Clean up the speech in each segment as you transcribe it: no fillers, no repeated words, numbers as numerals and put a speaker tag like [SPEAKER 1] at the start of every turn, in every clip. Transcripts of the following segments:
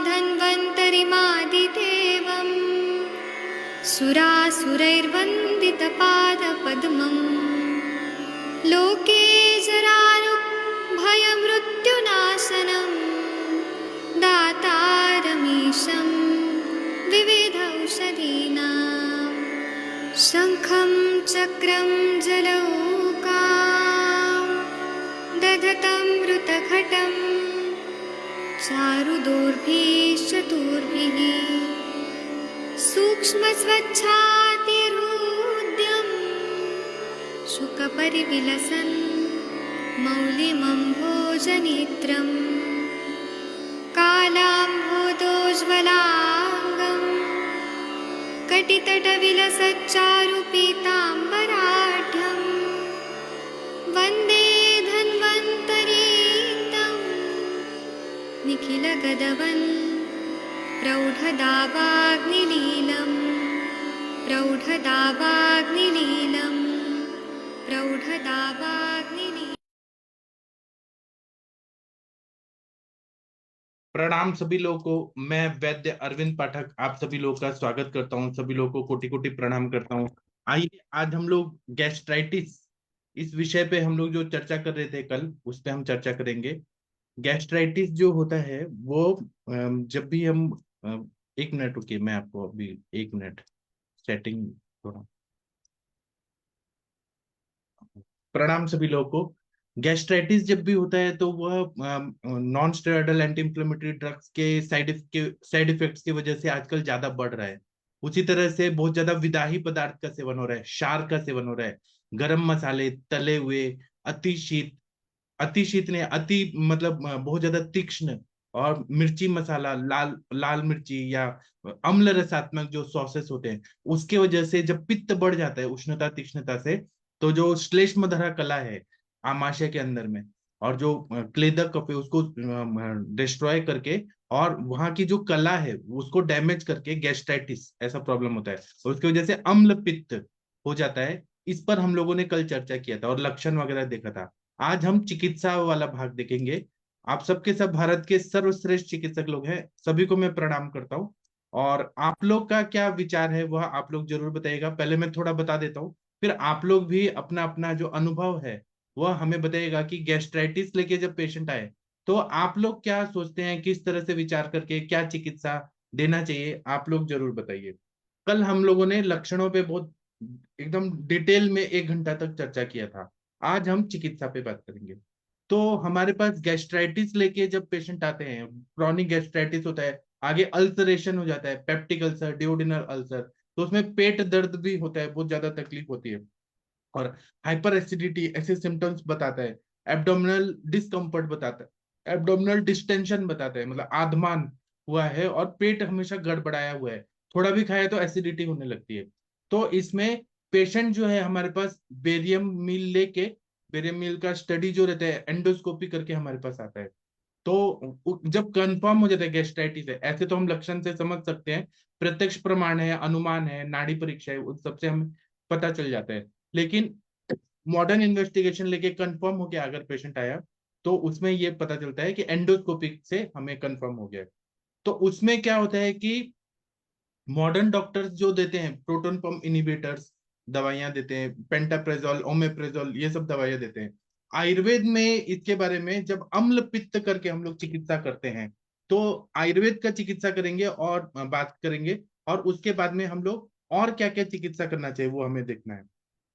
[SPEAKER 1] धन्वन्तरिमादिदेवम् सुरासुरैर्वन्दितपादपद्मम् लोके जरारुभयमृत्युनाशनम् दातारमीशं विविधौषधीनां शङ्खं चक्रं जलौकां दधतं मृतघटं चारुदोर्भिश्चतुर्भिः सूक्ष्मस्वच्छातिहृद्यं शुकपरिविलसन् मौलिमम्भोजनेत्रम् कालाम्भोदोज्ज्वलाङ्गं कटितटविलसच्चारुपीताम्बराढ्यं वन्दे धन्वन्तरीतं निखिलगदवन् प्रौढदावाग्निलीलं प्रौढदावाग्निलीलं प्रौढदावाग्निलीलम्।
[SPEAKER 2] प्रणाम सभी लोगों को। मैं वैद्य अरविंद पाठक आप सभी लोगों का स्वागत करता हूं। सभी लोगों को कोटि कोटि प्रणाम करता हूं। आइए आज हम लोग गैस्ट्राइटिस इस विषय पे हम लोग जो चर्चा कर रहे थे कल, उस पे हम चर्चा करेंगे। गैस्ट्राइटिस जो होता है वो जब भी हम 1 मिनट रुकिए, मैं आपको अभी 1 मिनट सेटिंग थोड़ा। प्रणाम सभी लोगों को। गैस्ट्राइटिस जब भी होता है तो वह non steroidal anti inflammatory drugs के साइड इफेक्ट्स की वजह से आजकल ज्यादा बढ़ रहा है। उसी तरह से बहुत ज्यादा विदाही पदार्थ का सेवन हो रहा है, क्षार का सेवन हो रहा है, गरम मसाले, तले हुए, अति शीत ने अति मतलब बहुत ज्यादा तीक्ष्ण और मिर्ची मसाला, लाल लाल मिर्ची या अम्ल रसात्मक जो सॉसेस होते हैं, उसके वजह से जब पित्त बढ़ जाता है उष्णता तीक्ष्णता से, तो जो श्लेष्मधरा कला है आमाशय के अंदर में, और जो क्लेदक कफ है उसको डिस्ट्रॉय करके और वहां की जो कला है उसको डैमेज करके गैस्ट्राइटिस ऐसा प्रॉब्लम होता है, और उसकी वजह से अम्ल पित्त हो जाता है। इस पर हम लोगों ने कल चर्चा किया था और लक्षण वगैरह देखा था। आज हम चिकित्सा वाला भाग देखेंगे। आप सबके सब भारत के सर्वश्रेष्ठ चिकित्सक लोग हैं, सभी को मैं प्रणाम करता हूँ। और आप लोग का क्या विचार है वह आप लोग जरूर बताइएगा। पहले मैं थोड़ा बता देता हूँ, फिर आप लोग भी अपना अपना जो अनुभव है वह हमें बताइएगा कि गैस्ट्राइटिस लेके जब पेशेंट आए तो आप लोग क्या सोचते हैं, किस तरह से विचार करके क्या चिकित्सा देना चाहिए, आप लोग जरूर बताइए। कल हम लोगों ने लक्षणों पे बहुत एकदम डिटेल में 1 घंटा तक चर्चा किया था। आज हम चिकित्सा पे बात करेंगे। तो हमारे पास गैस्ट्राइटिस लेके जब पेशेंट आते हैं, क्रॉनिक गैस्ट्राइटिस होता है, आगे अल्सरेशन हो जाता है, पेप्टिक अल्सर, डिओडिनल अल्सर, तो उसमें पेट दर्द भी होता है, बहुत ज्यादा तकलीफ होती है, और हाइपर एसिडिटी ऐसे सिम्टम्स बताता है, एब्डोमिनल डिस्कम्फर्ट बताता है, एब्डोमिनल डिस्टेंशन बताता है, मतलब आधमान हुआ है और पेट हमेशा गड़बड़ाया हुआ है, थोड़ा भी खाए तो एसिडिटी होने लगती है। तो इसमें पेशेंट जो है हमारे पास बेरियम मील लेके, बेरियम मील का स्टडी जो रहता है एंडोस्कोपी करके हमारे पास आता है। तो जब कंफर्म हो जाता है गैस्ट्राइटिस है, ऐसे तो हम लक्षण से समझ सकते हैं, प्रत्यक्ष प्रमाण है, अनुमान है, नाड़ी परीक्षा है, उस सबसे हमें पता चल जाता है। लेकिन मॉडर्न इन्वेस्टिगेशन लेके कंफर्म हो गया अगर पेशेंट आया, तो उसमें ये पता चलता है कि एंडोस्कोपी से हमें कंफर्म हो गया। तो उसमें क्या होता है कि मॉडर्न डॉक्टर्स जो देते हैं प्रोटॉन पंप इनिबिटर्स दवाइयां देते हैं, पेंटाप्रेजोल, ओमेप्रेजोल, ये सब दवाइयां देते हैं। आयुर्वेद में इसके बारे में जब अम्ल पित्त करके हम लोग चिकित्सा करते हैं, तो आयुर्वेद का चिकित्सा करेंगे और बात करेंगे, और उसके बाद में हम लोग और क्या क्या चिकित्सा करना चाहिए वो हमें देखना है।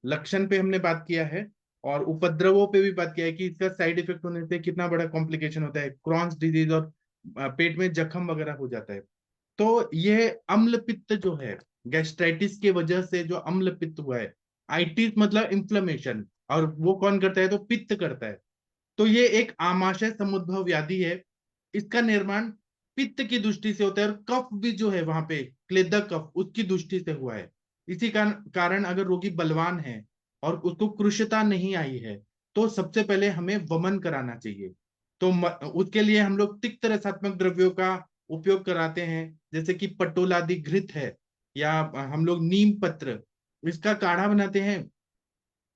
[SPEAKER 2] लक्षण पे हमने बात किया है और उपद्रवों पे भी बात किया है कि इसका साइड इफेक्ट होने से कितना बड़ा कॉम्प्लिकेशन होता है, क्रॉन्स डिजीज और पेट में जख्म वगैरह हो जाता है। तो ये अम्ल पित्त जो है, गैस्ट्राइटिस के वजह से जो अम्ल पित्त हुआ है, आइटिस मतलब इन्फ्लेमेशन, और वो कौन करता है तो पित्त करता है। तो ये एक आमाशय समुद्भव व्याधि है। इसका निर्माण पित्त की दृष्टि से होता है, और कफ भी जो है वहां पे क्लेदक कफ उसकी दृष्टि से हुआ है। इसी कारण अगर रोगी बलवान है और उसको कृशता नहीं आई है, तो सबसे पहले हमें वमन कराना चाहिए। तो उसके लिए हम लोग तिक्त रसात्मक द्रव्यों का उपयोग कराते हैं, जैसे कि पटोलादि घृत है, या हम लोग नीम पत्र, इसका काढ़ा बनाते हैं,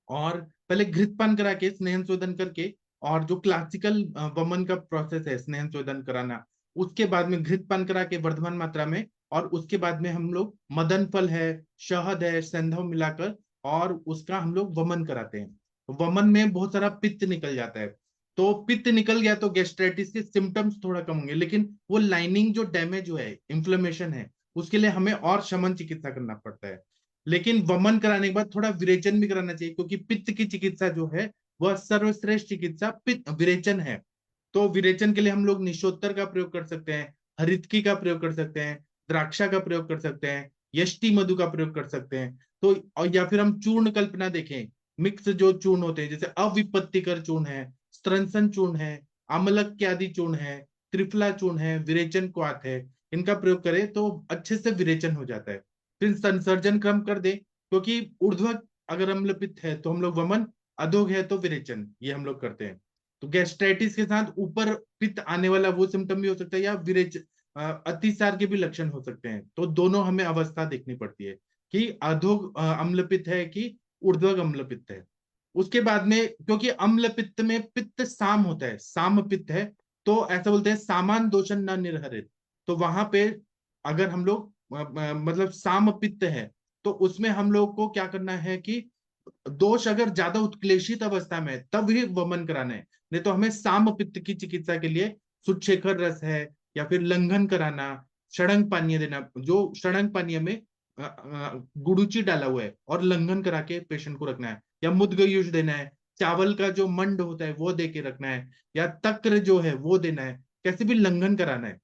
[SPEAKER 2] और पहले घृतपान करा के स्नेहन शोधन करके, और जो क्लासिकल वमन का प्रोसेस है स्नेहन शोधन कराना, उसके बाद में घृत पान करा के वर्धमान मात्रा में, और उसके बाद में हम लोग मदन फल है, शहद है, संधव मिलाकर, और उसका हम लोग वमन कराते हैं। वमन में बहुत सारा पित्त निकल जाता है। तो पित्त निकल गया तो गैस्ट्राइटिस के सिम्टम्स थोड़ा कम होंगे, लेकिन वो लाइनिंग जो डैमेज हुआ है, इन्फ्लेमेशन है, उसके लिए हमें और शमन चिकित्सा करना पड़ता है। लेकिन वमन कराने के बाद थोड़ा विरेचन भी कराना चाहिए, क्योंकि पित्त की चिकित्सा जो है वह सर्वश्रेष्ठ चिकित्सा पित्त विरेचन है। तो विरेचन के लिए हम लोग निशोत्तर का प्रयोग कर सकते हैं, हरितकी का प्रयोग कर सकते हैं, द्राक्षा का प्रयोग कर सकते हैं, यष्टि मधु का प्रयोग कर सकते हैं। तो और या फिर हम चूर्ण कल्पना देखें, मिक्स जो चूर्ण होते हैं, जैसे अविपत्तिकर चूर्ण है, स्त्रंसन चूर्ण है, आमलक आदि चूर्ण है, त्रिफला चूर्ण है, विरेचन क्वाथ है, इनका प्रयोग करें तो अच्छे से विरेचन हो जाता है। फिर संसर्जन क्रम कर दे, क्योंकि ऊर्ध्व अगर अम्ल पित्त है तो हम लोग वमन, अधोग है तो विरेचन, ये हम लोग करते हैं। तो गैस्ट्राइटिस के साथ ऊपर पित्त आने वाला वो सिम्टम भी हो सकता है, या अतिसार के भी लक्षण हो सकते हैं। तो दोनों हमें अवस्था देखनी पड़ती है कि अधोग अम्ल पित्त है कि ऊर्ध्वग अम्ल पित्त है। उसके बाद में, क्योंकि अम्ल पित्त में पित्त साम होता है, साम पित्त है, तो ऐसा बोलते हैं सामान दोषण न निर्हरित। तो वहां पे अगर हम लोग मतलब साम पित्त है, तो उसमें हम लोग को क्या करना है कि दोष अगर ज्यादा उत्क्लेशित अवस्था में है तब ही वमन कराना है। नहीं तो हमें साम पित्त की चिकित्सा के लिए सुच्छेखर रस है, या फिर लंघन कराना, षडंग पानीय देना, जो षडंग पानीय में गुड़ूची डाला हुआ है, और लंघन करा के पेशेंट को रखना है, या मुद्गयूष देना है, चावल का जो मंड होता है वो दे के रखना है, या तक्र जो है वो देना है, कैसे भी लंघन कराना है।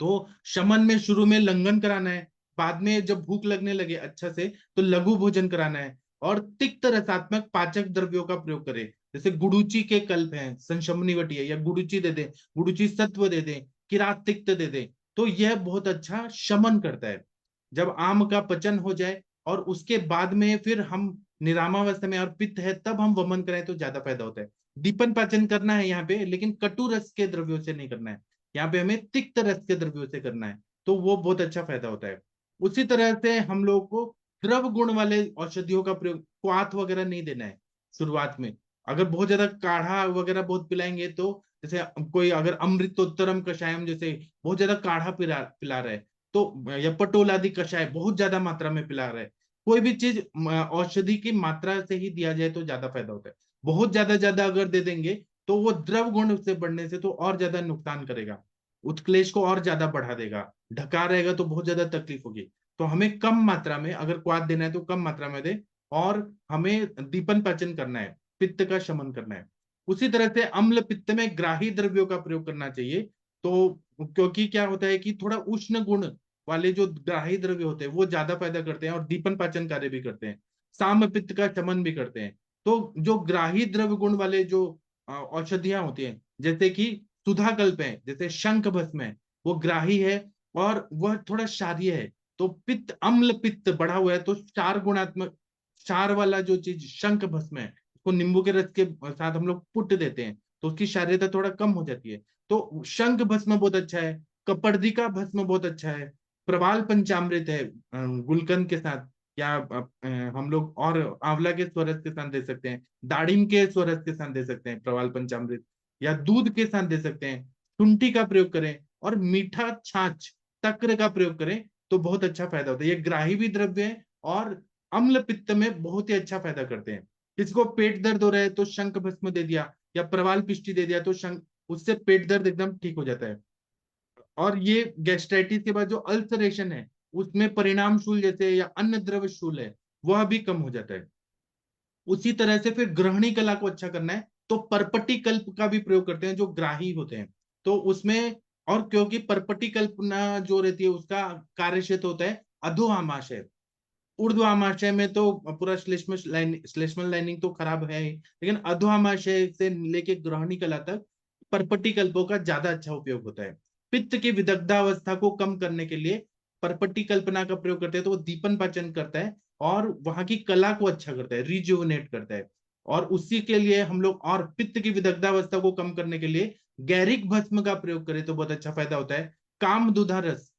[SPEAKER 2] तो शमन में शुरू में लंघन कराना है, बाद में जब भूख लगने लगे अच्छा से तो लघु भोजन कराना है, और तिक्त रसात्मक पाचक द्रव्यों का प्रयोग करें। जैसे गुड़ूची के कल्प हैं, संशमनी वटी है, या गुड़ूची दे दें, गुड़ूची सत्व दे दें, किरात तिक्त दे दें, तो यह बहुत अच्छा शमन करता है। जब आम का पचन हो जाए और उसके बाद में फिर हम निरामावस्था में और पित्त है तब हम वमन करें तो ज्यादा फायदा होता है। दीपन पाचन करना है यहाँ पे, लेकिन कटु रस के द्रव्यों से नहीं करना है, यहाँ पे हमें तिक्त रस के द्रव्यों से करना है, तो वो बहुत अच्छा फायदा होता है। उसी तरह से हम लोग को द्रव गुण वाले औषधियों का प्रयोग, क्वाथ वगैरह नहीं देना है शुरुआत में। अगर बहुत ज्यादा काढ़ा वगैरह बहुत पिलाएंगे तो, जैसे कोई अगर अमृतोत्तरम कषायम जैसे बहुत ज्यादा काढ़ा पिला पिला रहा है, तो या पटोल आदि कषाय बहुत ज्यादा मात्रा में पिला रहा है, कोई भी चीज औषधि की मात्रा से ही दिया जाए तो ज्यादा फायदा होता है। बहुत ज्यादा ज्यादा अगर दे देंगे तो वो द्रव गुण से बढ़ने से तो और ज्यादा नुकसान करेगा, उत्क्लेश को और ज्यादा बढ़ा देगा, ढका रहेगा तो बहुत ज्यादा तकलीफ होगी। तो हमें कम मात्रा में अगर क्वाथ देना है तो कम मात्रा में दे, और हमें दीपन पाचन करना है, पित्त का शमन करना है। उसी तरह से अम्ल पित्त में ग्राही द्रव्यों का प्रयोग करना चाहिए। तो क्योंकि क्या होता है कि थोड़ा उष्ण गुण वाले जो ग्राही द्रव्य होते हैं वो ज्यादा फायदा करते हैं और दीपन पाचन कार्य भी करते हैं, साम पित्त का शमन भी करते हैं। तो जो ग्राही द्रव्य गुण वाले जो औषधियां होती हैं, जैसे कि सुधा कल्प है, जैसे शंख भस्म है, वो ग्राही है और वह थोड़ा क्षारीय है। तो पित्त अम्ल पित्त बढ़ा हुआ है तो क्षार गुणात्मक, क्षार वाला जो चीज शंख भस्म है, उसको नींबू के रस के साथ हम लोग पुट देते हैं तो उसकी क्षारीयता थोड़ा कम हो जाती है। तो शंख भस्म बहुत अच्छा है, कपर्दिका भस्म बहुत अच्छा है, प्रवाल पंचामृत है गुलकंद के साथ, या हम लोग और आंवला के स्वरस के साथ दे सकते हैं, दाड़िम के स्वरस के साथ दे सकते हैं प्रवाल पंचामृत, या दूध के साथ दे सकते हैं, शुंठी का प्रयोग करें, और मीठा छाछ तक्र का प्रयोग करें तो बहुत अच्छा फायदा होता है। ये ग्राही भी द्रव्य है और अम्ल पित्त में बहुत ही अच्छा फायदा करते हैं। किसको पेट दर्द हो रहा है तो शंख भस्म दे दिया, या प्रवाल पिष्टी दे दिया तो शंख, उससे पेट दर्द एकदम ठीक हो जाता है। और ये गैस्ट्राइटिस के बाद जो अल्सरेशन है उसमें परिणाम शूल जैसे या अन्न द्रव शूल है वह भी कम हो जाता है। उसी तरह से फिर ग्रहणी कला को अच्छा करना है तो परपटी कल्प का भी प्रयोग करते हैं जो ग्राही होते हैं। तो उसमें, और क्योंकि परपटी कल्पना जो रहती है उसका कार्य क्षेत्र होता है अधो आमाशय, ऊर्ध्व आमाशय में तो पूरा श्लेष्मल लाइनिंग तो खराब है ही, लेकिन अधो आमाशय से लेके ग्रहणी कला तक परपटी कल्पों का ज्यादा अच्छा उपयोग होता है। पित्त की विदग्धावस्था को कम करने के लिए परपटी कल्पना का प्रयोग करते हैं, तो वो दीपन पाचन करता है और वहां की कला को अच्छा करता है, रिजुवनेट करता है। और उसी के लिए हम लोग, और पित्त की विदग्धावस्था को कम करने के लिए गैरिक भस्म का प्रयोग करें तो बहुत अच्छा फायदा होता है। काम दुधा रस,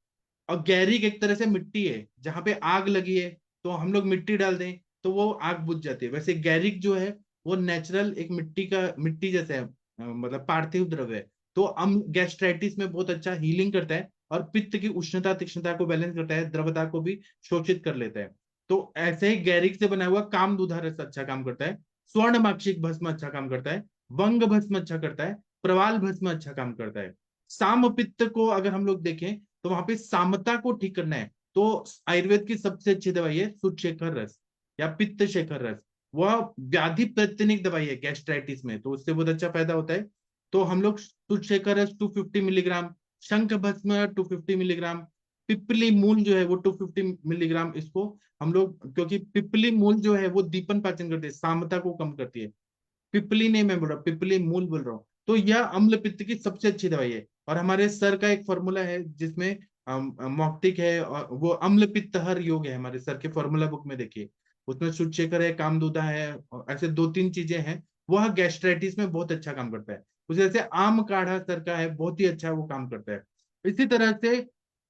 [SPEAKER 2] और गैरिक एक तरह से मिट्टी है, जहां पे आग लगी है तो हम लोग मिट्टी डाल दें तो वो आग बुझ जाती है, वैसे गैरिक जो है वो नेचुरल एक मिट्टी का, मिट्टी जैसे है, मतलब पार्थिव द्रव्य है, तो गैस्ट्राइटिस में बहुत अच्छा हीलिंग करता है और पित्त की उष्णता तीक्ष्णता को बैलेंस करता है, द्रवता को भी शोषित कर लेता है। तो ऐसे ही गैरिक से बना हुआ कामदूधा रस अच्छा काम करता है, स्वर्ण माक्षिक भस्म अच्छा काम करता है, वंग भस्म अच्छा करता है, प्रवाल भस्म अच्छा काम करता है। साम पित्त को अगर हम लोग देखें तो वहां पे सामता को ठीक करना है, तो आयुर्वेद की सबसे अच्छी दवाई है सुचेखर रस या पित्त शेखर रस। वह व्याधि प्रतिनिक दवाई है गैस्ट्राइटिस में, तो उससे बहुत अच्छा फायदा होता है। तो हम लोग सुचेखर रस 250 मिलीग्राम, शंख भस्म 250 मिलीग्राम, पिपली मूल जो है वो 250 मिलीग्राम, इसको हम लोग, क्योंकि पिपली मूल जो है वो दीपन पाचन करती है, सामता को कम करती है। पिपली नहीं मैं बोल रहा, पिपली मूल बोल रहा हूँ। तो यह अम्ल पित्त की सबसे अच्छी दवाई है। और हमारे सर का एक फॉर्मूला है जिसमें मौक्तिक है, और वो अम्ल पित्त हर योग है, हमारे सर के फॉर्मूला बुक में देखिए, उसमें सुचेकर है, कामदूधा है, और ऐसे दो तीन चीजें हैं। वह गैस्ट्राइटिस में बहुत अच्छा काम करता है। उस जैसे आम काढ़ा सर का है, बहुत ही अच्छा वो काम करता है। इसी तरह से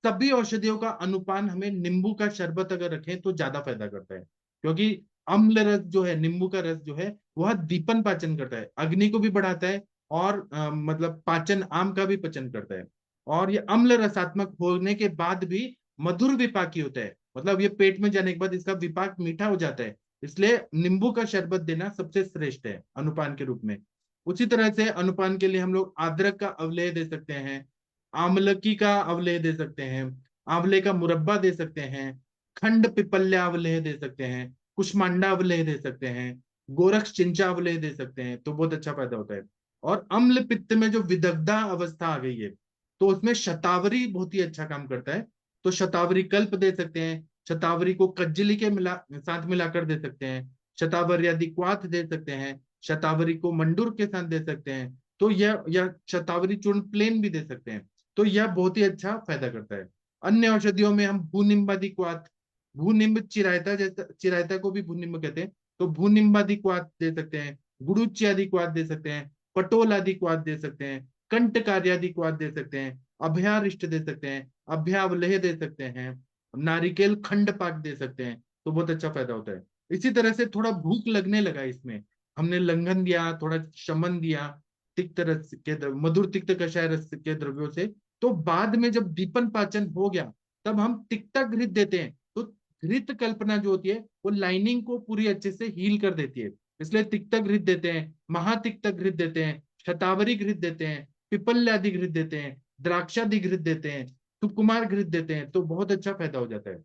[SPEAKER 2] सभी औषधियों का अनुपान हमें नींबू का शरबत अगर रखें तो ज्यादा फायदा करता है, क्योंकि अम्ल रस जो है, नींबू का रस जो है, वह दीपन पाचन करता है, अग्नि को भी बढ़ाता है, और मतलब पाचन आम का भी पचन करता है। और ये अम्ल रसात्मक होने के बाद भी मधुर विपाकी होता है, मतलब ये पेट में जाने के बाद इसका विपाक मीठा हो जाता है। इसलिए नींबू का शरबत देना सबसे श्रेष्ठ है अनुपान के रूप में। उसी तरह से अनुपान के लिए हम लोग अदरक का अवलेह दे सकते हैं, आमलकी का अवलेह दे सकते हैं, आंवले का मुरब्बा दे सकते हैं, खंड पिपल्या अवलेह दे सकते हैं, कुष्मांडा अवलेह दे सकते हैं, गोरक्ष चिंचा अवलेह दे सकते हैं, तो बहुत अच्छा फायदा होता है। और अम्ल पित्त में जो विदग्धा अवस्था आ गई है, तो उसमें शतावरी बहुत ही अच्छा काम करता है। तो शतावरी कल्प दे सकते हैं, शतावरी को कज्जली के साथ मिलाकर दे सकते हैं, शतावरी आदि क्वाथ दे सकते हैं, शतावरी को मंडूर के साथ दे सकते हैं, तो यह शतावरी चूर्ण प्लेन भी दे सकते हैं। तो यह बहुत ही अच्छा फायदा करता है। अन्य औषधियों में हम भूनिम्बादि क्वाथ, भूनिम्ब चिरायता, जैसा चिरायता को भी भूनिम्ब कहते हैं, तो भूनिम्बादि क्वाथ दे सकते हैं, गुड़ुच्य आदि क्वाथ दे सकते हैं, पटोल आदि क्वाथ दे सकते हैं, कंटकार्य आदि क्वाथ दे सकते हैं, अभयारिष्ट दे सकते हैं, अभ्यावलेह दे सकते हैं, नारिकेल खंड पाक दे सकते हैं, तो बहुत अच्छा फायदा होता है। इसी तरह से थोड़ा भूख लगने लगा इसमें, हमने लंघन दिया, थोड़ा शमन दिया, तिक्त रस के मधुर तिक्त कषाय रस के द्रव्यों से, तो बाद में जब दीपन पाचन हो गया तब हम तिक्ता घृत देते हैं। तो घृत कल्पना जो होती है वो लाइनिंग को पूरी अच्छे से हील कर देती है, इसलिए तिक्ता घृत देते हैं, महातिक्त घृत देते हैं, शतावरी घृत देते हैं, पिपल्यादि घृत देते हैं, द्राक्षादि घृत देते हैं, सुकुमार घृत देते हैं, तो बहुत अच्छा फायदा हो जाता है।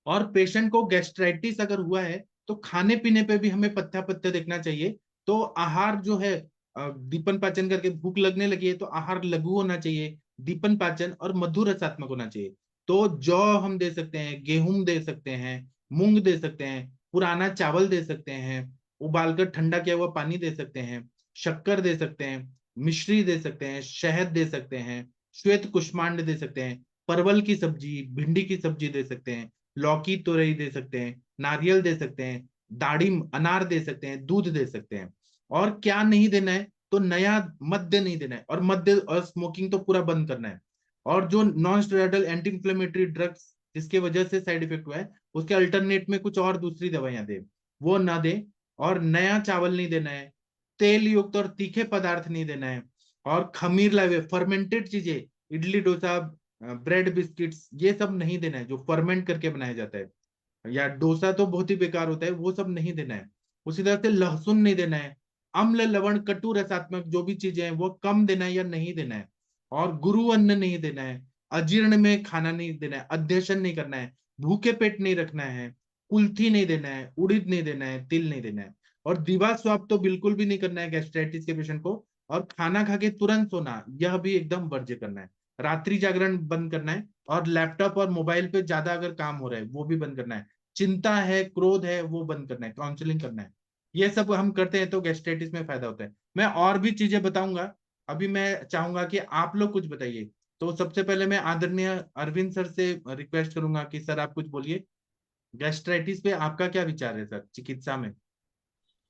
[SPEAKER 2] और पेशेंट को गैस्ट्राइटिस अगर हुआ है तो खाने पीने पे भी हमें पथ्य पथ्य देखना चाहिए। तो आहार जो है, दीपन पाचन करके भूख लगने लगी है तो आहार लघु होना चाहिए, दीपन पाचन और मधुर रसात्मक होना चाहिए। तो जौ हम दे सकते हैं, गेहूं दे सकते हैं, मूंग दे सकते हैं, पुराना चावल दे सकते हैं, उबालकर ठंडा किया हुआ पानी दे सकते हैं, शक्कर दे सकते हैं, मिश्री दे सकते हैं, शहद दे सकते हैं, श्वेत कुष्मांड दे सकते हैं, परवल की सब्जी, भिंडी की सब्जी दे सकते हैं, लौकी तुरई दे सकते हैं, नारियल दे सकते हैं, दाढ़ी अनार दे सकते हैं, दूध दे सकते हैं। और क्या नहीं देना है, तो नया मद्य नहीं देना है, और मद्य और स्मोकिंग तो पूरा बंद करना है। और जो non steroidal anti inflammatory drugs जिसके वजह से साइड इफेक्ट हुआ है, उसके अल्टरनेट में कुछ और दूसरी दवाइयां दे, वो ना दे। और नया चावल नहीं देना है, तेल युक्त और तीखे पदार्थ नहीं देना है, और खमीर लाए हुए फर्मेंटेड चीजें, इडली डोसा, ब्रेड बिस्किट्स, ये सब नहीं देना है जो फर्मेंट करके बनाया जाता है। या डोसा तो बहुत ही बेकार होता है, वो सब नहीं देना है। उसी तरह से लहसुन नहीं देना है, अम्ल लवण कटु रसात्मक जो भी चीजें हैं वो कम देना है या नहीं देना है। और गुरु अन्न नहीं देना है, अजीर्ण में खाना नहीं देना है, अध्यशन नहीं करना है, भूखे पेट नहीं रखना है, कुल्थी नहीं देना है, उड़ीद नहीं देना है, तिल नहीं देना है। और दिवा स्वाप तो बिल्कुल भी नहीं करना है गैस्ट्राइटिस के पेशेंट को। और खाना खा के तुरंत सोना, यह भी एकदम वर्ज्य करना है। रात्रि जागरण बंद करना है, और लैपटॉप और मोबाइल पे ज्यादा अगर काम हो रहा है वो भी बंद करना है। चिंता है, क्रोध है, वो बंद करना है, काउंसलिंग करना है। ये सब हम करते हैं तो गैस्ट्राइटिस में फायदा होता है। मैं और भी चीजें बताऊंगा, अभी मैं चाहूंगा कि आप लोग कुछ बताइए। तो सबसे पहले मैं आदरणीय अरविंद सर से रिक्वेस्ट करूंगा कि सर आप कुछ बोलिए, गैस्ट्राइटिस पे आपका क्या विचार है सर चिकित्सा में।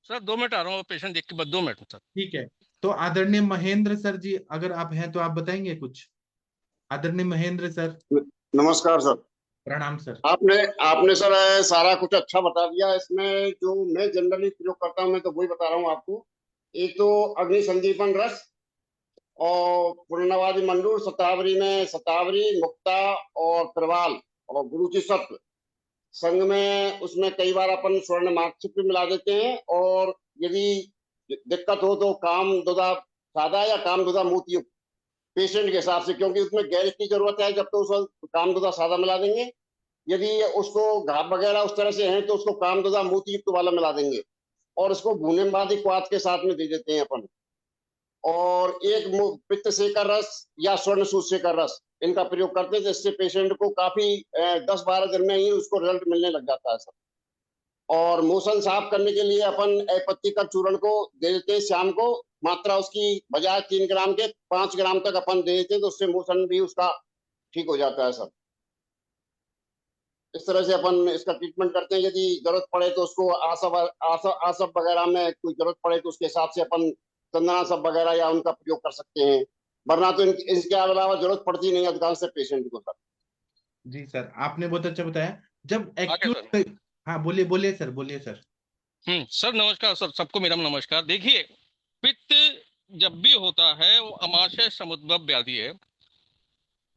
[SPEAKER 3] सर 2 मिनट आ रहा हूँ, पेशेंट देख के बाद 2 मिनट सर।
[SPEAKER 2] ठीक है, तो आदरणीय महेंद्र सर जी अगर आप हैं तो आप बताएंगे कुछ। आदरणीय महेंद्र सर।
[SPEAKER 4] नमस्कार सर।
[SPEAKER 2] प्रणाम सर।
[SPEAKER 4] आपने आपने सर सारा कुछ अच्छा बता दिया। इसमें जो मैं जनरली प्रयोग करता हूँ मैं तो वही बता रहा हूँ आपको। एक तो अग्नि संदीपन रस, और पूर्णवादी मंडूर, शतावरी में शतावरी, मुक्ता और प्रवाल और गुरुची सत्व। संघ में उसमें कई बार अपन स्वर्ण मार्कशीट भी मिला देते हैं। और यदि दिक्कत हो तो काम दुधा सादा या काम दुधा मूत्र युक्त, पेशेंट के हिसाब से, क्योंकि उसमें गैस की जरूरत है, जब तो उस काम दुधा सादा मिला देंगे। यदि उसको घाव वगैरह उस तरह से है तो उसको काम दुधा मूत्र युक्त वाला मिला देंगे। और उसको भूने बादी क्वाथ के साथ में दे देते हैं अपन। और एक पित्त सेकर रस या स्वर्ण सूत सेकर रस, इनका प्रयोग करते हैं, जिससे पेशेंट को काफी 10-12 दिन में ही उसको रिजल्ट मिलने लग जाता है सर। और मोशन साफ करने के लिए अपन पत्ती का चूर्ण को दे देते हैं शाम को। मात्रा उसकी बजाय 3 ग्राम के 5 ग्राम तक अपन दे देते हैं, तो उससे मोशन भी उसका ठीक हो जाता है सर। इस तरह से अपन इसका ट्रीटमेंट करते हैं। यदि जरूरत पड़े तो उसको आसब आसब आसब वगैरह में कोई जरूरत पड़े तो उसके हिसाब से अपन चंदनासब वगैरह या उनका प्रयोग कर सकते हैं। वरना तो इसके अलावा जरूरत पड़ती नहीं अधिकांश से पेशेंट को सर।
[SPEAKER 2] जी सर, आपने बहुत अच्छा बताया। जब
[SPEAKER 3] आगे सर।
[SPEAKER 2] एक्यूट, हाँ बोलिए बोलिए सर, बोलिए सर।
[SPEAKER 3] सर नमस्कार सर, सबको मेरा नमस्कार। देखिए, पित्त जब भी होता है वो अमाशय समुद्भव व्याधि है।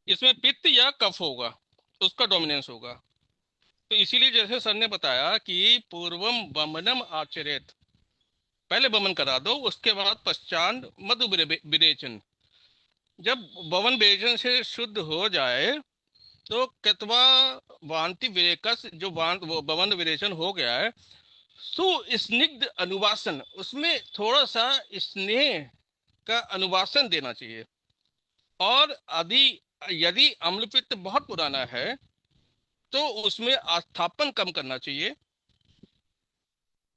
[SPEAKER 3] इसमें पित्त या कफ होगा, उसका डोमिनेंस होगा। तो इसीलिए जैसे सर ने बताया कि पूर्वम वमनम आचरेत, पहले वमन करा दो, उसके बाद पश्चात मधु विरेचन। जब वमन विरेचन से शुद्ध हो जाए तो कृत्वा वांति विरेकस, जो वमन विरेचन हो गया है, सुस्निग्ध अनुवासन, उसमें थोड़ा सा स्नेह का अनुवासन देना चाहिए। और यदि अम्लपित्त बहुत पुराना है तो उसमें आस्थापन कम करना चाहिए,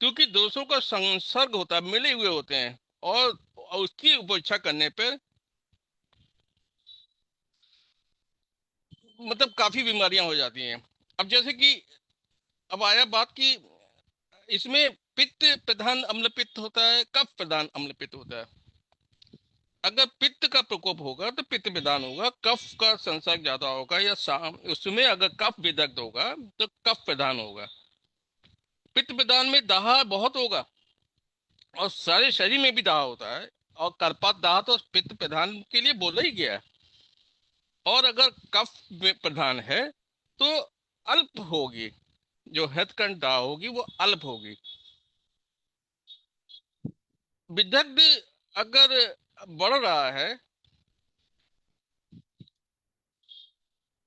[SPEAKER 3] क्योंकि दोषों का संसर्ग होता है, मिले हुए होते हैं, और उसकी उपेक्षा करने पर मतलब काफी बीमारियां हो जाती हैं। अब जैसे कि अब आया बात की, इसमें पित्त प्रधान अम्ल पित्त होता है, कफ प्रधान अम्ल पित्त होता है। अगर पित्त का प्रकोप होगा तो पित्त प्रधान होगा, कफ का संसर्ग ज्यादा होगा, या उसमें अगर कफ विदग्ध होगा तो कफ प्रधान होगा। पित्त प्रधान में दाह बहुत होगा, और सारे शरीर में भी दाह होता है, और कर्पात दाह तो पित्त प्रधान के लिए बोला ही गया है। और अगर कफ में प्रधान है तो अल्प होगी, जो हथकंड दाह होगी वो अल्प होगी। विदग्ध अगर बढ़ रहा है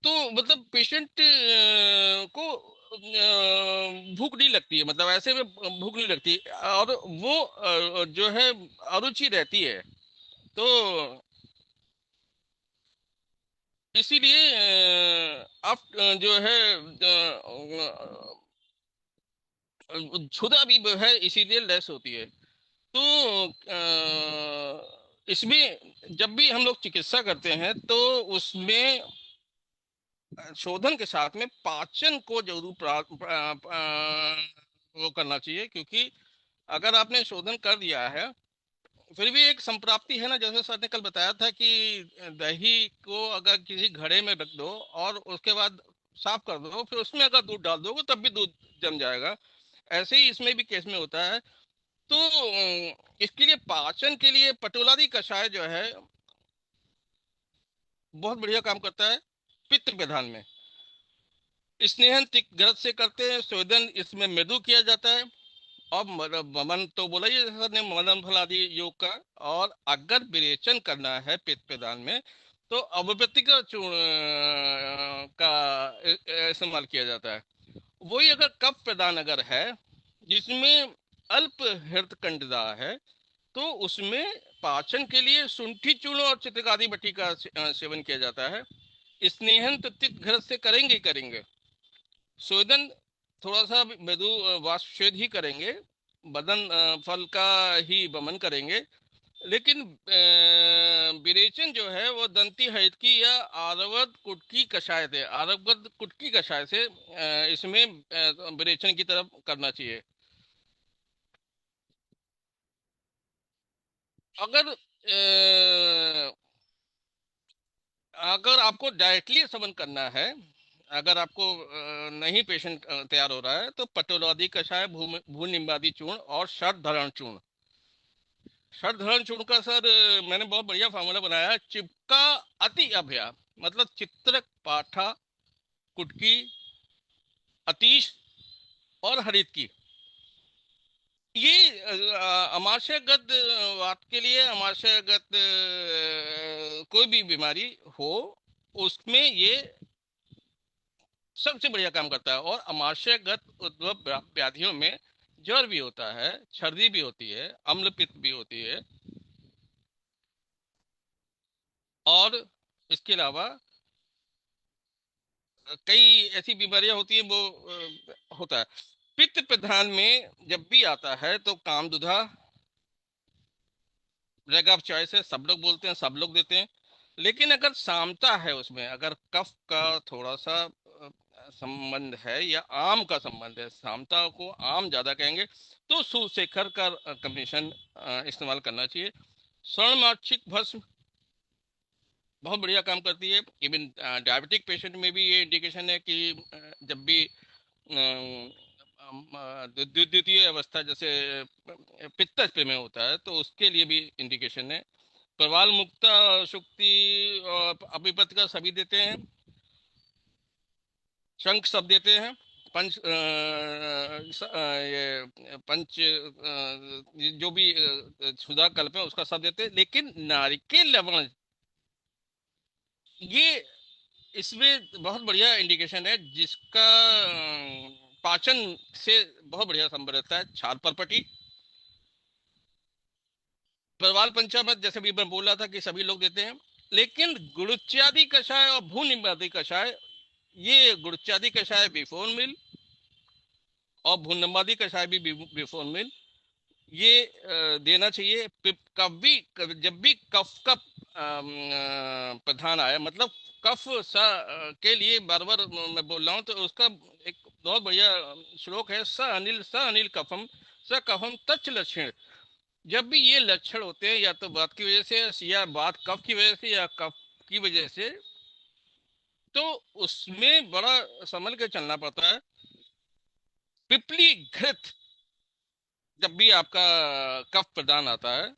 [SPEAKER 3] तो मतलब पेशेंट को भूख नहीं लगती है, मतलब ऐसे में भूख नहीं लगती, और वो जो है अरुचि रहती है। तो इसीलिए आप जो है क्षुधा भी जो है इसीलिए लेस होती है। तो इसमें जब भी हम लोग चिकित्सा करते हैं तो उसमें शोधन के साथ में पाचन को जरूर वो करना चाहिए, क्योंकि अगर आपने शोधन कर दिया है फिर भी एक संप्राप्ति है ना, जैसे सर ने कल बताया था कि दही को अगर किसी घड़े में रख दो और उसके बाद साफ कर दो, फिर उसमें अगर दूध डाल दोगे तब भी दूध जम जाएगा। ऐसे ही इसमें भी केस में होता है। तो इसके लिए पाचन के लिए पटोलादी कषाय जो है बहुत बढ़िया काम करता है पित्त प्रधान में। स्नेहन तिक्त घृत से करते हैं, शोधन इसमें मृदु किया जाता है। और वमन तो बोला ही सर ने, मदन फल आदि योग का। और अगर विरेचन करना है पित्त प्रदान में तो अवप्रति का चूर्ण का इस्तेमाल किया जाता है। वही अगर कफ प्रदान अगर है जिसमें अल्प हृदकंडदा है तो उसमें पाचन के लिए शुंठी चूर्ण और चित्रकादि बट्टी का सेवन किया जाता है। स्नेहन तो तिक्त घृत से करेंगे ही करेंगे। शोधन थोड़ा सा मृदु वाष्पशेद ही करेंगे, बदन फल का ही वमन करेंगे। लेकिन विरेचन जो है वो दंती हरितकी या आरवद कुटकी कषाय से, आरवद कुटकी कषाय से इसमें विरेचन की तरफ करना चाहिए। अगर अगर आपको डायरेक्टली सेवन करना है, अगर आपको नहीं पेशेंट तैयार हो रहा है, तो पटोलादी कषाय, भूनिम्बादी चूर्ण और शर्त धरण चूर्ण, शरधरण चूर्ण का सर मैंने बहुत बढ़िया फार्मूला बनाया है। चिपका अति अभया, मतलब चित्रक, पाठा, कुटकी, अतीश और हरित की। ये अमाशयगत वात के लिए, अमाशयगत कोई भी बीमारी हो उसमें ये सबसे बढ़िया काम करता है। और अमाशयगत उद्भव व्याधियों में ज्वर भी होता है, सर्दी भी होती है, अम्ल पित्त भी होती है, और इसके अलावा कई ऐसी बीमारियां होती है वो होता है। पित्त प्रधान में जब भी आता है तो कामदुधा ड्रग ऑफ चॉइस है, सब लोग बोलते हैं, सब लोग देते हैं। लेकिन अगर सामता है उसमें, अगर कफ का थोड़ा सा संबंध है या आम का संबंध है, सामता को आम ज्यादा कहेंगे, तो सुशेखर का कॉम्बिनेशन इस्तेमाल करना चाहिए। स्वर्ण माक्षिक भस्म बहुत बढ़िया काम करती है। इवन डायबिटिक पेशेंट में भी ये इंडिकेशन है कि जब भी द्वितीय अवस्था जैसे पित्त में होता है तो उसके लिए भी इंडिकेशन है। प्रवाल मुक्ता, शुक्ति और अभिपत का सभी देते हैं। शंख सब देते हैं। पंच ये पंच जो भी सुधा कल्प है उसका सब देते हैं। लेकिन नारिकेल लवण ये इसमें बहुत बढ़िया इंडिकेशन है, जिसका पाचन से बहुत बढ़िया संबंध रहता है। छाल परपटी, प्रवाल पंचामृत जैसे भी मैं बोल रहा था कि सभी लोग देते हैं। लेकिन गुड़ुच्यादि कषाय और भूनिम्बादि कषाय, ये गुड़ुच्यादि कषाय बिफोर मील और भूनिम्बादि कषाय भी बिफोर मील ये देना चाहिए। कभी जब भी कफ का प्रधान आए, मतलब कफ सा के लिए बार बार मैं बोल रहा हूँ, तो उसका एक बहुत बढ़िया श्लोक है, स अनिल कफम स कफम तच्च लक्षण। जब भी ये लक्षण होते हैं, या तो बात की वजह से या बात कफ की वजह से या कफ की वजह से, तो उसमें बड़ा संभल के चलना पड़ता है। पिपली घृत जब भी आपका कफ प्रदान आता है,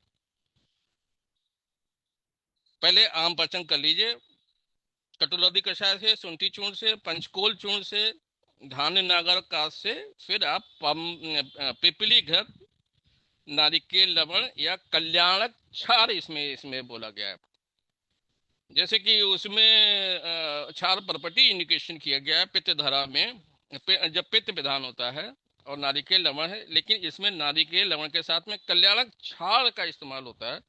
[SPEAKER 3] पहले आम पाचन कर लीजिए। कटुलौदी कषाय से, शुंठी चूर्ण से, पंचकोल चूर्ण से, धान्य नागर काश से, फिर आप पिपली घृत, नारिकेल लवण या कल्याणक क्षार इसमें इसमें बोला गया है। जैसे कि उसमें क्षार परपटी इंडिकेशन किया गया है पित्त धारा में, जब पित्त विधान होता है, और नारिकेल लवण है। लेकिन इसमें नारिकेल लवण के साथ में कल्याणक क्षार का इस्तेमाल होता है।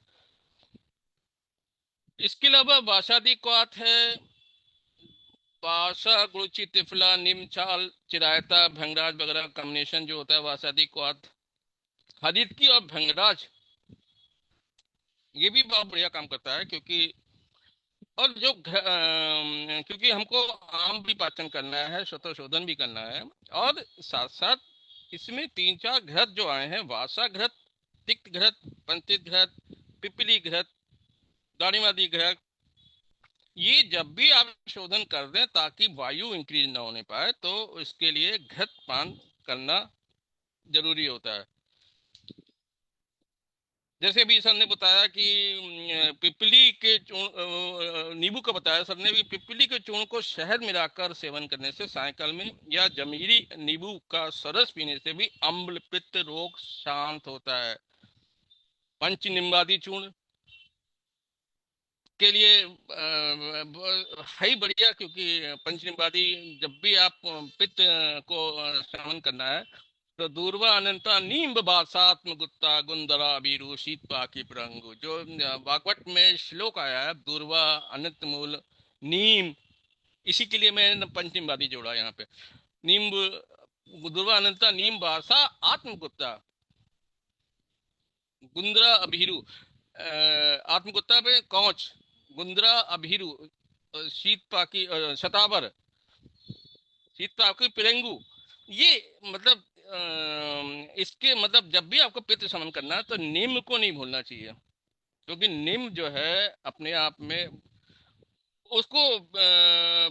[SPEAKER 3] इसके अलावा वासादि क्वाथ है, वासा, गुरुचि, तिफला, नीम, छाल, चिरायता, भंगराज वगैरह कॉम्बिनेशन जो होता है वासादि क्वाथ। हरित की और भंगराज ये भी बहुत बढ़िया काम करता है, क्योंकि और जो क्योंकि हमको आम भी पाचन करना है, स्वतः शोधन भी करना है, और साथ साथ इसमें 3-4 घृत जो आए हैं, वासा घृत, तिक्त घृत, पंचित घृत, पिपली घृत, दाड़ीमादी घृत, ये जब भी आप शोधन कर दें ताकि वायु इंक्रीज ना होने पाए, तो इसके लिए घृत पान करना जरूरी होता है। जैसे भी सर ने बताया कि पिपली के चूर्ण, नींबू का बताया सर ने भी, पिपली के चूर्ण को शहद मिलाकर सेवन करने से सायंकाल में, या जमीरी नींबू का सरस पीने से भी अम्ल पित्त रोग शांत होता है। पंच निम्बादी चूर्ण के लिए है ही बढ़िया, क्योंकि पंच निम्बादी जब भी आप पित्त को सेवन करना है, तो दूर्वा अनंता नींब बासात्म गुत्ता गुंदरा बीरू शीत पाकी प्रंगु, जो वाकवट में श्लोक आया है, दूर्वा अनंत मूल नीम, इसी के लिए मैंने पंचनिम्बादी जोड़ा यहाँ पे। नींब, दूर्वा अनंता नीम बासा आत्मगुप्ता, गुंदरा अभीरू, आत्मगुप्ता पे कौच, गुंदरा अभीरू, शीत पाकी शतावर, शीत पाकी पिरंगू। ये मतलब इसके मतलब जब भी आपको पित्त शमन करना है तो नीम को नहीं भूलना चाहिए, क्योंकि नीम जो है अपने आप में उसको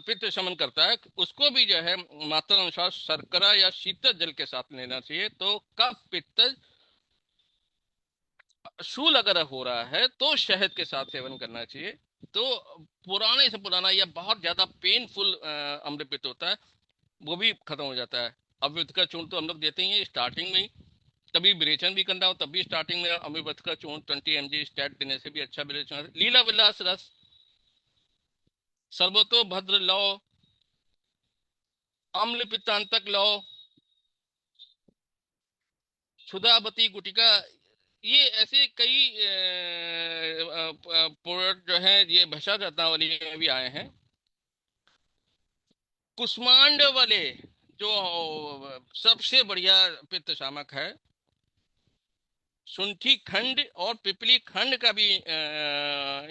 [SPEAKER 3] पित्त शमन करता है। उसको भी जो है मात्रा अनुसार शर्करा या शीतल जल के साथ लेना चाहिए, तो कफ पित्त शूल अगर हो रहा है तो शहद के साथ सेवन करना चाहिए। तो पुराने से पुराना या बहुत ज्यादा पेनफुल अम्लपित्त होता है वो भी खत्म हो जाता है। अमृत का चूर्ण तो हम लोग देते ही हैं स्टार्टिंग में ही, कभी विरेचन भी करना हो तब भी स्टार्टिंग में अमृत का चूर्ण 20 mg स्टैट देने से भी अच्छा विरेचन है। लीला विलास रस, सर्वतो भद्र लौ, अम्ल पित्तांतक लौ, क्षुधावती गुटिका, ये ऐसे कई प्रोडक्ट जो है ये भषा रत्नावली में भी आए हैं। कुष्मांड वाले जो सबसे बढ़िया पित्त शामक है, शुंठी खंड और पिपली खंड का भी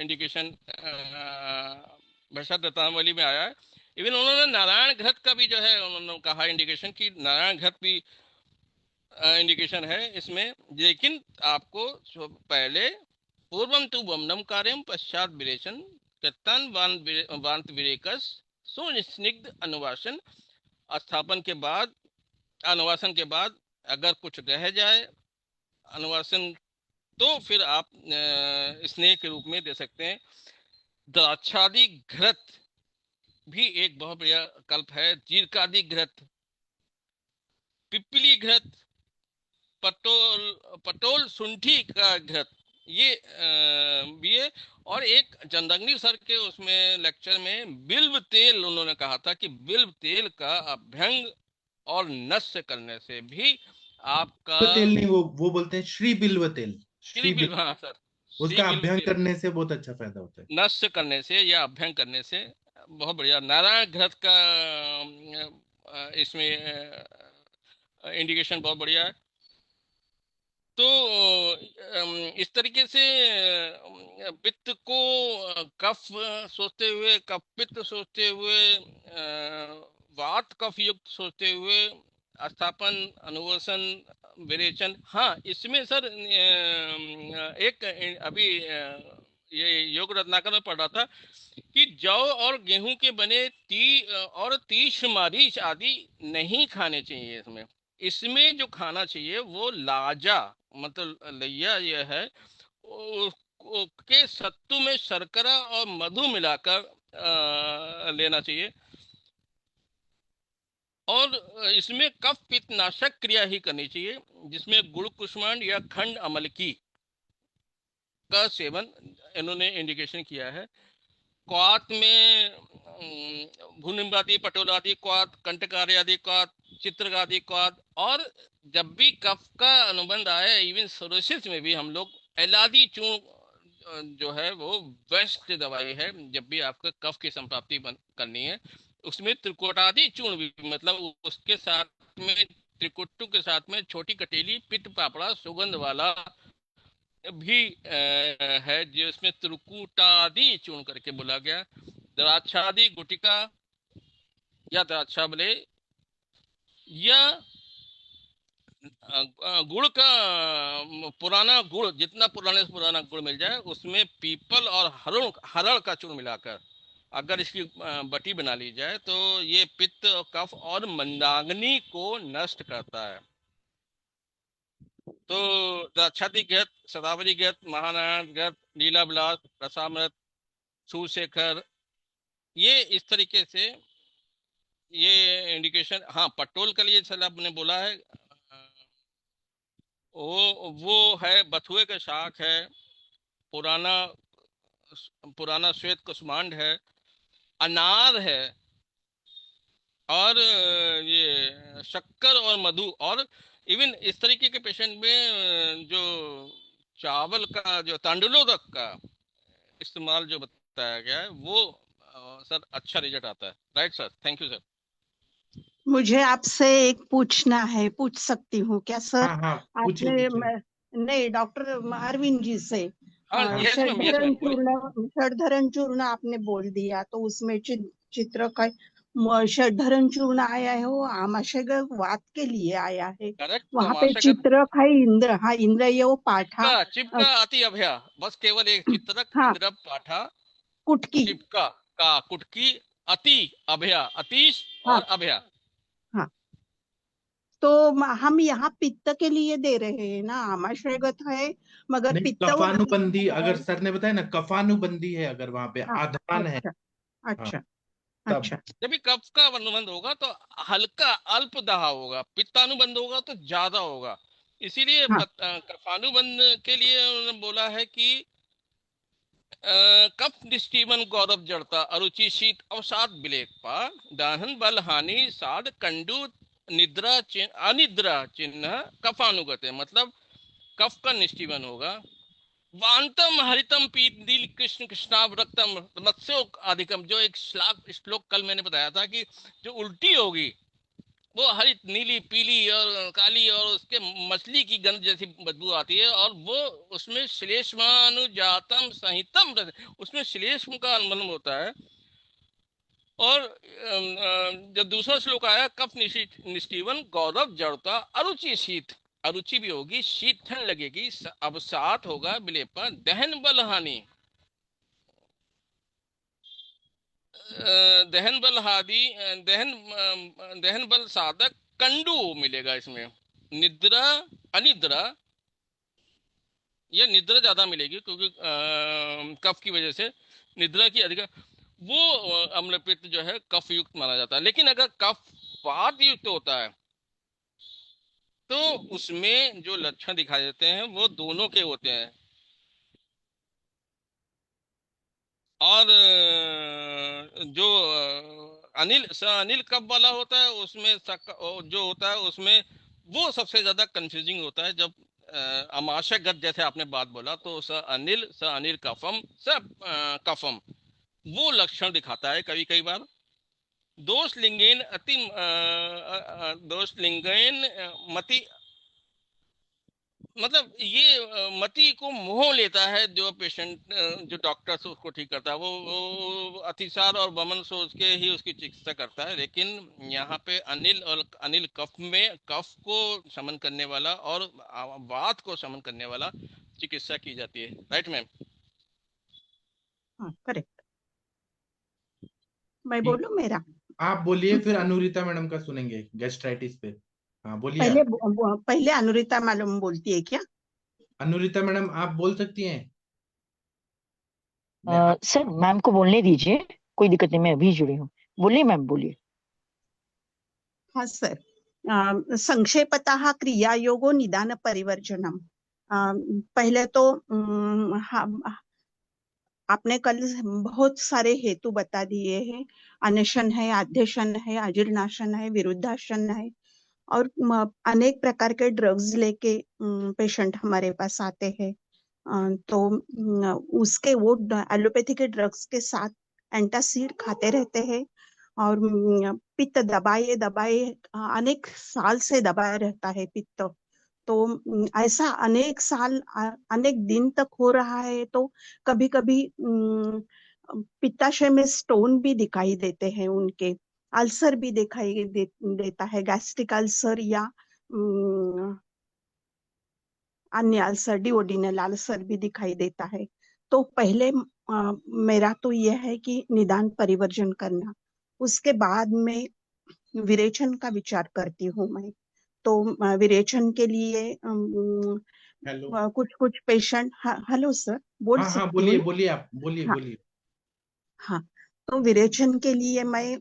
[SPEAKER 3] इंडिकेशन भषा रत्नावली में आया है। इवन उन्होंने नारायण घृत का भी जो है उन्होंने कहा इंडिकेशन की नारायण घृत भी इंडिकेशन है इसमें। लेकिन आपको पहले पूर्वम तु वमनम कार्यम पश्चात विरेचन तन वांत विरेकस सुनिस्निग्ध अनुवासन, स्थापन के बाद अनुवासन के बाद अगर कुछ रह जाए अनुवासन तो फिर आप स्नेह के रूप में दे सकते हैं। द्राक्षादि घृत भी एक बहुत बढ़िया कल्प है। जीरकादि घृत, पिपली घृत, पटोल शुंठी का घृत, ये भी है। और एक चंदंगनी सर के उसमें लेक्चर में बिल्व तेल उन्होंने कहा था कि बिल्व तेल का अभ्यंग और नस्य करने से भी आपका
[SPEAKER 2] बिल्व तेल नहीं, वो बोलते हैं श्री बिल्व तेल।
[SPEAKER 3] श्री बिल्व, हाँ सर, श्री
[SPEAKER 2] उसका
[SPEAKER 3] बिल्व
[SPEAKER 2] अभ्यंग
[SPEAKER 3] तेल
[SPEAKER 2] करने से बहुत अच्छा फायदा होता है।
[SPEAKER 3] नस्य करने से या अभ्यंग करने से बहुत बढ़िया। नारायण घृत का इसमें इंडिकेशन बहुत बढ़िया है। तो इस तरीके से पित्त को कफ सोचते हुए, कफ पित्त सोचते हुए, वात कफ युक्त सोचते हुए, स्थापन, अनुवसन, विरेचन। हाँ, इसमें सर एक अभी ये योग रत्नाकर में पढ़ रहा था कि जौ और गेहूं के बने और तीक्ष्ण मरीच आदि नहीं खाने चाहिए। इसमें इसमें जो खाना चाहिए वो लाजा मतलब लैया ये है के सत्तू में शर्करा और मधु मिलाकर लेना चाहिए। और इसमें कफ पित्त नाशक क्रिया ही करनी चाहिए जिसमें गुड़ कुष्मांड या खंड अमलकी का सेवन इन्होंने इंडिकेशन किया है। क्वात में भूनिम्बादि, पटोलादि क्वात, कंटकारी आदि क्वात, चित्रगादि क्वात। और जब भी कफ का अनुबंध आया, इवन सोरोसिस में भी हम लोग एलादी चूर्ण जो है वो बेस्ट दवाई है। जब भी आपको कफ की संप्राप्ति करनी है उसमें त्रिकोटादि चूर्ण भी, मतलब उसके साथ में त्रिकुट्टू के साथ में छोटी कटेली, पित्त पापड़ा, सुगंध वाला भी है जिसमें त्रिकुटादि चूर्ण करके बोला गया। द्राक्षादि गुटिका या द्राक्षाबले या गुड़ का पुराना गुड़, जितना पुराने से पुराना गुड़ मिल जाए उसमें पीपल और हरड़ का चूर्ण मिलाकर अगर इसकी बटी बना ली जाए तो ये पित्त, कफ और मंदाग्नि को नष्ट करता है। तो द्राक्षादि घृत, शतावरी घृत, महानारायण घृत, लीला विलास, रसामृत, सुशेखर, ये इस तरीके से ये इंडिकेशन। हाँ, पटोल के लिए सर आपने बोला है वो है बथुए का शाख है, पुराना पुराना श्वेत कुष्मांड है, अनार है, और ये शक्कर और मधु। और इवन इस तरीके के पेशेंट में जो चावल का जो तांडुलोदक का इस्तेमाल जो बताया गया है वो सर अच्छा रिजल्ट आता है। Right sir, thank you sir.
[SPEAKER 5] मुझे आपसे एक पूछना है, पूछ सकती हूँ क्या सर?
[SPEAKER 2] हाँ हाँ, पूछिए
[SPEAKER 5] आपने
[SPEAKER 2] पूछिए।
[SPEAKER 5] नहीं, डॉक्टर अरविंद जी से
[SPEAKER 3] हाँ, यस मैम, यस मैम।
[SPEAKER 5] षडधरण चूर्ण आपने बोल दिया, तो उसमें चित्र का षडधरण चूर्ण आया है, वो आमाशय वात के लिए आया है।
[SPEAKER 3] करेक्ट।
[SPEAKER 5] वहाँ पे चित्रक है, इंद्र, हाँ इंद्र, ये वो पाठा,
[SPEAKER 3] चिपका अति अभया, बस केवल एक चित्रक,
[SPEAKER 5] हाँ,
[SPEAKER 3] इंद्र, पाठा,
[SPEAKER 5] कुटकी,
[SPEAKER 3] चिपका का, कुटकी, अति अभया, अतीश
[SPEAKER 5] हाँ,
[SPEAKER 3] और अभया।
[SPEAKER 5] हाँ, तो हम यहाँ पित्त के लिए दे रहे हैं ना, आमाशयगत है मगर
[SPEAKER 2] नहीं,
[SPEAKER 5] पित्त और
[SPEAKER 2] कफानुबंदी, अगर
[SPEAKER 5] है।
[SPEAKER 2] सर ने बताया ना कफानुबंदी है, अगर वहां पे
[SPEAKER 5] हाँ,
[SPEAKER 2] आधान है,
[SPEAKER 5] अच्छा
[SPEAKER 2] हाँ,
[SPEAKER 5] अच्छा
[SPEAKER 2] तब।
[SPEAKER 5] अच्छा।
[SPEAKER 3] जब भी कफ का अनुबंध होगा तो हल्का अल्प दाह होगा, पित्तानुबंध होगा तो ज्यादा होगा। इसीलिए
[SPEAKER 5] हाँ
[SPEAKER 3] कफानुबंध के लिए उन्होंने बोला है कि कफ निष्ठीवन गौरव जड़ता अरुचि शीत अवसाद विलेपा दाहन बल हानि साध कंडू निद्रा चिन्ह अनिद्रा चिन्ह कफानुगत है। मतलब कफ का निष्ठीवन होगा। वांतम हरितम पीत नील कृष्ण कृष्णावरक्तम मत्स्यो अधिकम, जो एक श्लोक कल मैंने बताया था कि जो उल्टी होगी वो हरित नीली पीली और काली और उसके मछली की गंध जैसी बदबू आती है, और वो उसमें श्लेष्मानुजातम संहितम उसमें श्लेष्म का अनुबंध होता है। और जब दूसरा श्लोक आया कफ निष्ठीवन गौरव जड़ता अरुचि शीत, अरुचि भी होगी, शीत ठंड लगेगी, अवसाद होगा विलेपा दहन बल हानि, दहन बल हादि दहन बल साधक कंडू मिलेगा इसमें। निद्रा अनिद्रा, या निद्रा ज्यादा मिलेगी क्योंकि कफ की वजह से निद्रा की अधिक, वो अम्ल पित्त जो है कफ युक्त माना जाता है। लेकिन अगर कफ वात युक्त होता है तो उसमें जो लक्षण दिखाई देते हैं वो दोनों के होते हैं। और जो अनिल अनिल कब वाला होता है उसमें जो होता है उसमें वो सबसे ज्यादा कंफ्यूजिंग होता है। जब अमाशयगत जैसे आपने बात बोला तो स अनिल कफम कफम वो लक्षण दिखाता है कभी कई बार। दोष लिंगेन दोष लिंगेन मति, मतलब ये मति को मोह लेता है जो पेशेंट, जो डॉक्टर से उसको ठीक करता है वो अतिसार और वमन सोच के ही उसकी चिकित्सा करता है। लेकिन यहाँ पे अनिल कफ में कफ को शमन करने वाला और वात को शमन करने वाला चिकित्सा की जाती है। Right ma'am?
[SPEAKER 5] हाँ करेक्ट। मैं
[SPEAKER 2] ठीक,
[SPEAKER 5] बोलूं मेरा?
[SPEAKER 2] आप बोलिए, फिर अनुरीता मैडम का सुनेंगे गैस्ट्राइटिस पे। हाँ, बोलिए
[SPEAKER 5] पहले
[SPEAKER 2] आप।
[SPEAKER 5] पहले अनुरीता मालूम बोलती है क्या?
[SPEAKER 2] अनुरीता मैडम, आप बोल सकती हैं। मैं
[SPEAKER 6] सर मैम को बोलने दीजिए, कोई दिक्कत नहीं, मैं अभी जुड़ी हूँ। बोलिए मैम, बोलिए।
[SPEAKER 5] हाँ सर। संक्षेपतः क्रियायोगो निदान परिवर्जनम। पहले तो आपने कल बहुत सारे हेतु बता दिए हैं। अनशन है, आद्यशन है, अजीर्णाशन है, विरुद्धाशन है, और अनेक प्रकार के ड्रग्स लेके पेशेंट हमारे पास आते हैं। तो उसके वो एलोपैथी के ड्रग्स के साथ एंटासिड खाते रहते हैं, और पित्त दबाए दबाए अनेक साल से दबाया रहता है पित्त। तो ऐसा अनेक साल अनेक दिन तक हो रहा है, तो कभी कभी पित्ताशय में स्टोन भी दिखाई देते हैं उनके, अल्सर भी दिखाई देता है, गैस्ट्रिक अल्सर या अन्य अल्सर, डिओडिनल अल्सर भी दिखाई देता है। तो पहले मेरा तो यह है कि निदान परिवर्जन करना, उसके बाद में विरेचन का विचार करती हूँ मैं। तो विरेचन के लिए
[SPEAKER 2] हेलो।
[SPEAKER 5] कुछ कुछ पेशेंट, हेलो सर, बोल
[SPEAKER 2] हाँ हाँ,
[SPEAKER 5] सकती हूँ
[SPEAKER 2] बोलिए
[SPEAKER 5] ना?
[SPEAKER 2] बोलिए, आप बोलिए
[SPEAKER 5] हाँ
[SPEAKER 2] बोलिए।
[SPEAKER 5] हाँ। तो विरेचन के लिए मैं,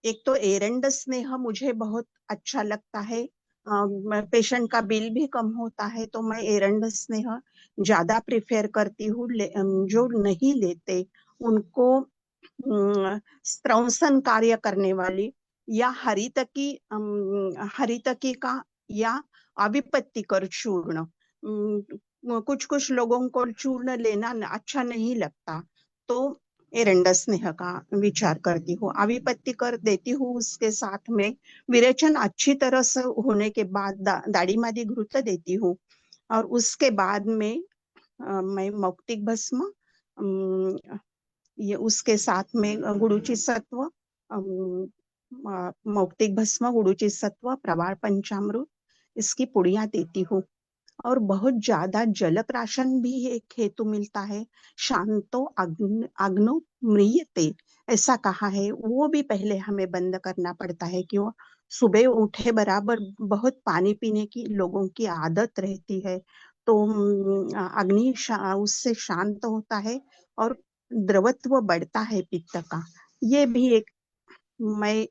[SPEAKER 5] एक तो एरंड स्नेह मुझे बहुत अच्छा लगता है। पेशेंट का बिल भी कम होता है, तो मैं एरंड स्नेह ज्यादा प्रिफेयर करती हूँ। जो नहीं लेते उनको स्त्रंसन कार्य करने वाली या हरितकी का या अविपत्तिकर चूर्ण, कुछ कुछ लोगों को चूर्ण लेना अच्छा नहीं लगता, तो एरंड स्नेह का विचार करती हूँ, अविपत्तिकर देती हूँ। उसके साथ में विरेचन अच्छी तरह से होने के बाद दाढ़ी मादी घृत देती हूँ, और उसके बाद में मैं मौक्तिक भस्म, ये उसके साथ में गुडुचि सत्व, मौक्तिक भस्म, गुडुचि सत्व, प्रवाल पंचामृत, इसकी पुड़िया देती हूँ। और बहुत ज्यादा जलक राशन भी एक हेतु मिलता है, शांतो अग्नो म्रियते, ऐसा कहा है, वो भी पहले हमें बंद करना पड़ता है, क्यों? सुबह उठे बराबर बहुत पानी पीने की लोगों की आदत रहती है, तो उससे शांत होता है और द्रवत्व बढ़ता है पित्त का। ये भी एक मैं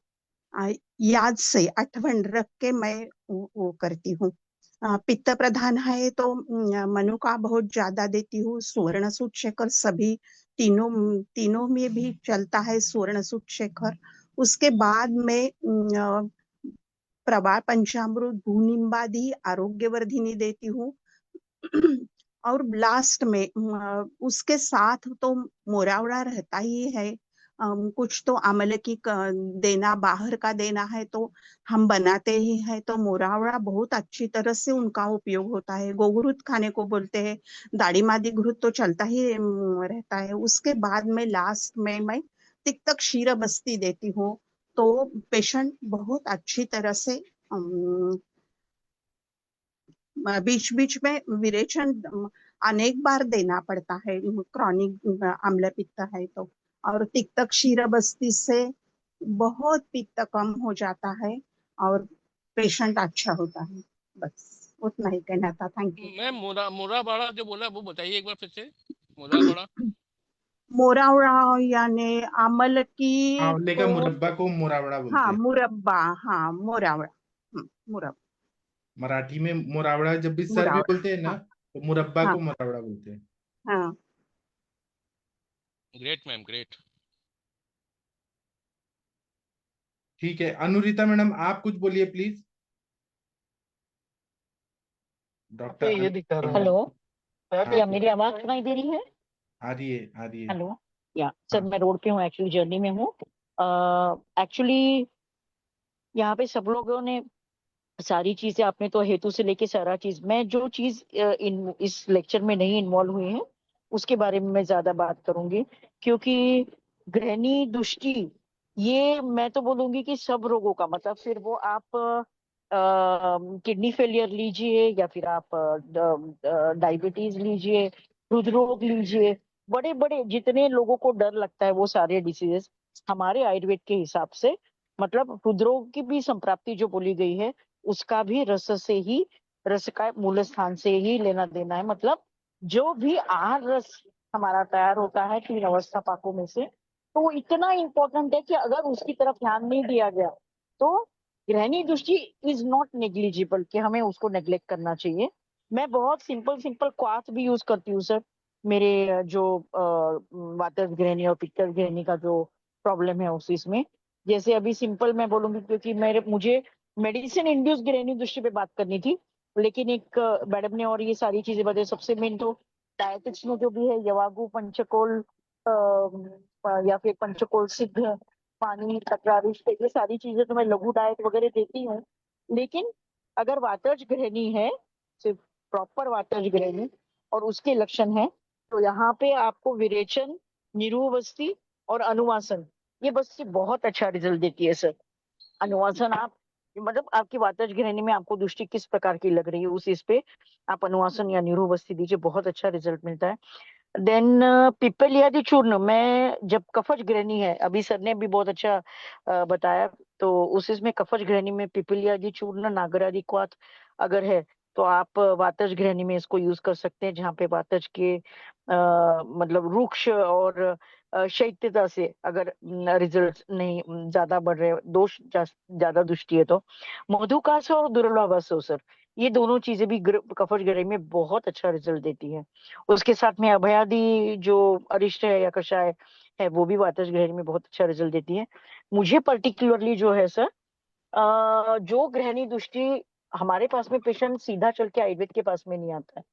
[SPEAKER 5] याद से अठवण रख के मैं वो करती हूँ। पित्त प्रधान है तो मनु का बहुत ज्यादा देती हूँ। सुवर्ण सूत शेखर सभी तीनों तीनों में भी चलता है सुवर्ण सूत शेखर। उसके बाद में प्रभा पंचामृत भूनिम्बादि आरोग्यवर्धिनी देती हूँ। और लास्ट में उसके साथ तो मोरावड़ा रहता ही है। कुछ तो आमले की देना बाहर का देना है तो हम बनाते ही है, तो मोरावड़ा बहुत अच्छी तरह से उनका उपयोग होता है। गोघृत खाने को बोलते हैं, दाढ़ी मादी घृत तो चलता ही रहता है। उसके बाद में लास्ट में मैं तिक्तक क्षीर बस्ती देती हूँ, तो पेशेंट बहुत अच्छी तरह से बीच बीच में विरेचन अनेक बार देना पड़ता है क्रॉनिक आम्ल पित्त है तो। और तिक्त क्षीर बस्ती से बहुत पित्त कम हो जाता है और पेशेंट अच्छा होता है। बस उतना ही कहना था। Thank you.
[SPEAKER 3] मैं मोरा बाड़ा जो बोला वो बताइए एक बार फिर से। मोरा बाड़ा
[SPEAKER 5] मोरावड़ा यानी आमल की
[SPEAKER 2] आंवले का
[SPEAKER 5] को,
[SPEAKER 2] मुरब्बा को मुरावड़ा बोलते
[SPEAKER 5] हाँ
[SPEAKER 2] हैं।
[SPEAKER 5] मुरब्बा, हाँ मोरावड़ा, मुरब्बा,
[SPEAKER 2] मराठी में मुरावड़ा जब भी सर भी
[SPEAKER 5] मुरावड़ा,
[SPEAKER 2] बोलते हैं ना,
[SPEAKER 5] हाँ
[SPEAKER 2] तो मुरब्बा
[SPEAKER 5] हाँ
[SPEAKER 2] को मुरावड़ा बोलते हैं।
[SPEAKER 5] हाँ।
[SPEAKER 3] Great ma'am great.
[SPEAKER 2] ठीक है, अनुरिता मैडम आप कुछ बोलिए प्लीज। डॉक्टर
[SPEAKER 7] पे ये दिखा रहा है।
[SPEAKER 6] हेलो,
[SPEAKER 2] हाँ,
[SPEAKER 6] या मेरी आवाज सुनाई दे रही है?
[SPEAKER 2] आ रही है, आ रही है।
[SPEAKER 6] हेलो, या सर
[SPEAKER 2] हाँ,
[SPEAKER 6] मैं रोड पे हूँ, एक्चुअली जर्नी में हूँ। एक्चुअली यहाँ पे सब लोगों ने सारी चीजें, आपने तो हेतु से लेके सारा चीज, मैं जो चीज इन इस लेक्चर में नहीं इन्वॉल्व हुई है उसके बारे में मैं ज्यादा बात करूंगी। क्योंकि गृहिणी दुष्टि, ये मैं तो बोलूंगी कि सब रोगों का, मतलब फिर वो आप किडनी फेलियर लीजिए या फिर आप डायबिटीज लीजिए, हृदरोग लीजिए, बड़े बड़े जितने लोगों को डर लगता है वो सारे डिसीजेस हमारे आयुर्वेद के हिसाब से, मतलब हृदरोग की भी संप्राप्ति जो बोली गई है उसका भी रस से ही, रस का मूल स्थान से ही लेना देना है। मतलब जो भी आहार रस हमारा तैयार होता है 3 अवस्था पाकों में से, तो वो इतना इंपॉर्टेंट है कि अगर उसकी तरफ ध्यान नहीं दिया गया तो गृहिणी दृष्टि इज नॉट नेग्लिजिबल, कि हमें उसको नेग्लेक्ट करना चाहिए। मैं बहुत सिंपल सिंपल क्वाथ भी यूज करती हूँ सर। मेरे जो वातज गृहिणी और पित्तज गृहिणी का जो प्रॉब्लम है उस इसमें, जैसे अभी सिंपल मैं बोलूंगी क्योंकि मुझे मेडिसिन इंड्यूस गृहिणी दृष्टि पे बात करनी थी, लेकिन एक मैडम ने और ये सारी चीजें बताई। सबसे मेन तो डायटिक्स में जो भी है यवागु पंचकोल या फिर पंचकोल सिद्ध, पानी तकरारिश, ये सारी चीजें तो मैं लघु डाइट वगैरह देती हूँ। लेकिन अगर वातज गृहिणी है, सिर्फ प्रॉपर वातज गृहिणी और उसके लक्षण है, तो यहाँ पे आपको विरेचन, निरूवस्ती और अनुवासन, ये बस से बहुत अच्छा रिजल्ट देती है सर। अनुवासन आप, मतलब आपकी वातज गृहिणी में आपको दृष्टि किस प्रकार की लग रही है उस इस पे आप अनुवासन या निरूवस्ती दीजिए, बहुत अच्छा रिजल्ट मिलता है। देन पिपलियादी चूर्ण, मैं जब कफज गृहिणी है, अभी सर ने भी बहुत अच्छा बताया, तो उस इसमें कफज गृहिणी में पिपलियादी चूर्ण, नागरादि क्वाथ अगर है तो आप वातज गृहिणी में इसको यूज कर सकते हैं, जहाँ पे वातज के मतलब रुक्ष और शैत्यता से अगर रिजल्ट नहीं ज्यादा बढ़ रहे, दोष ज्यादा दृष्टि है तो मधुकास और दुर्लभास हो सर, ये दोनों चीजें भी कफज गृहिणी में बहुत अच्छा रिजल्ट देती है। उसके साथ में अभयादि जो अरिष्ट है या कषाय है वो भी वातज गृहिणी में बहुत अच्छा रिजल्ट देती है। मुझे पर्टिकुलरली जो है सर, जो गृहिणी दृष्टि, हमारे पास में पेशेंट सीधा चल के आयुर्वेद के पास में नहीं आता है,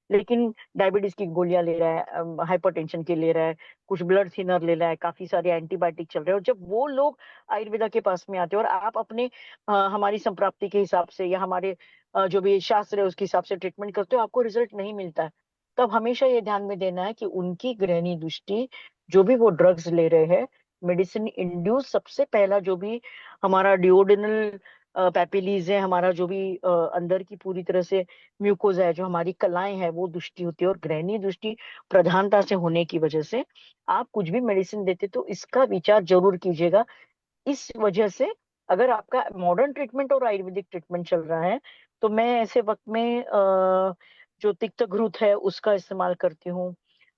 [SPEAKER 6] लेकिन डायबिटीज की गोलियां ले रहा है, हाइपरटेंशन के ले रहा है, कुछ ब्लड थिनर ले रहा है, काफी सारे एंटीबायोटिक चल रहे हैं, और जब वो लोग आयुर्वेदा के पास में आते हैं और आप अपने हमारी संप्राप्ति के हिसाब से या हमारे जो भी शास्त्र है उसके हिसाब से ट्रीटमेंट करते हो, आपको रिजल्ट नहीं मिलता है, तब हमेशा ये ध्यान में देना है कि उनकी गृहिणी दृष्टि, जो भी वो ड्रग्स ले रहे हैं मेडिसिन इंड्यूस, सबसे पहला जो भी हमारा डिओडिनल पैपिलीज है, हमारा जो भी अंदर की पूरी तरह से म्यूकोजा है, जो हमारी कलाएं हैं, वो दृष्टि होती है। और गृहिणी दृष्टि प्रधानता से होने की वजह से आप कुछ भी मेडिसिन देते तो इसका विचार जरूर कीजिएगा। इस वजह से अगर आपका मॉडर्न ट्रीटमेंट और आयुर्वेदिक ट्रीटमेंट चल रहा है तो मैं ऐसे वक्त में जो तिक्त घृत है उसका इस्तेमाल करती हूँ।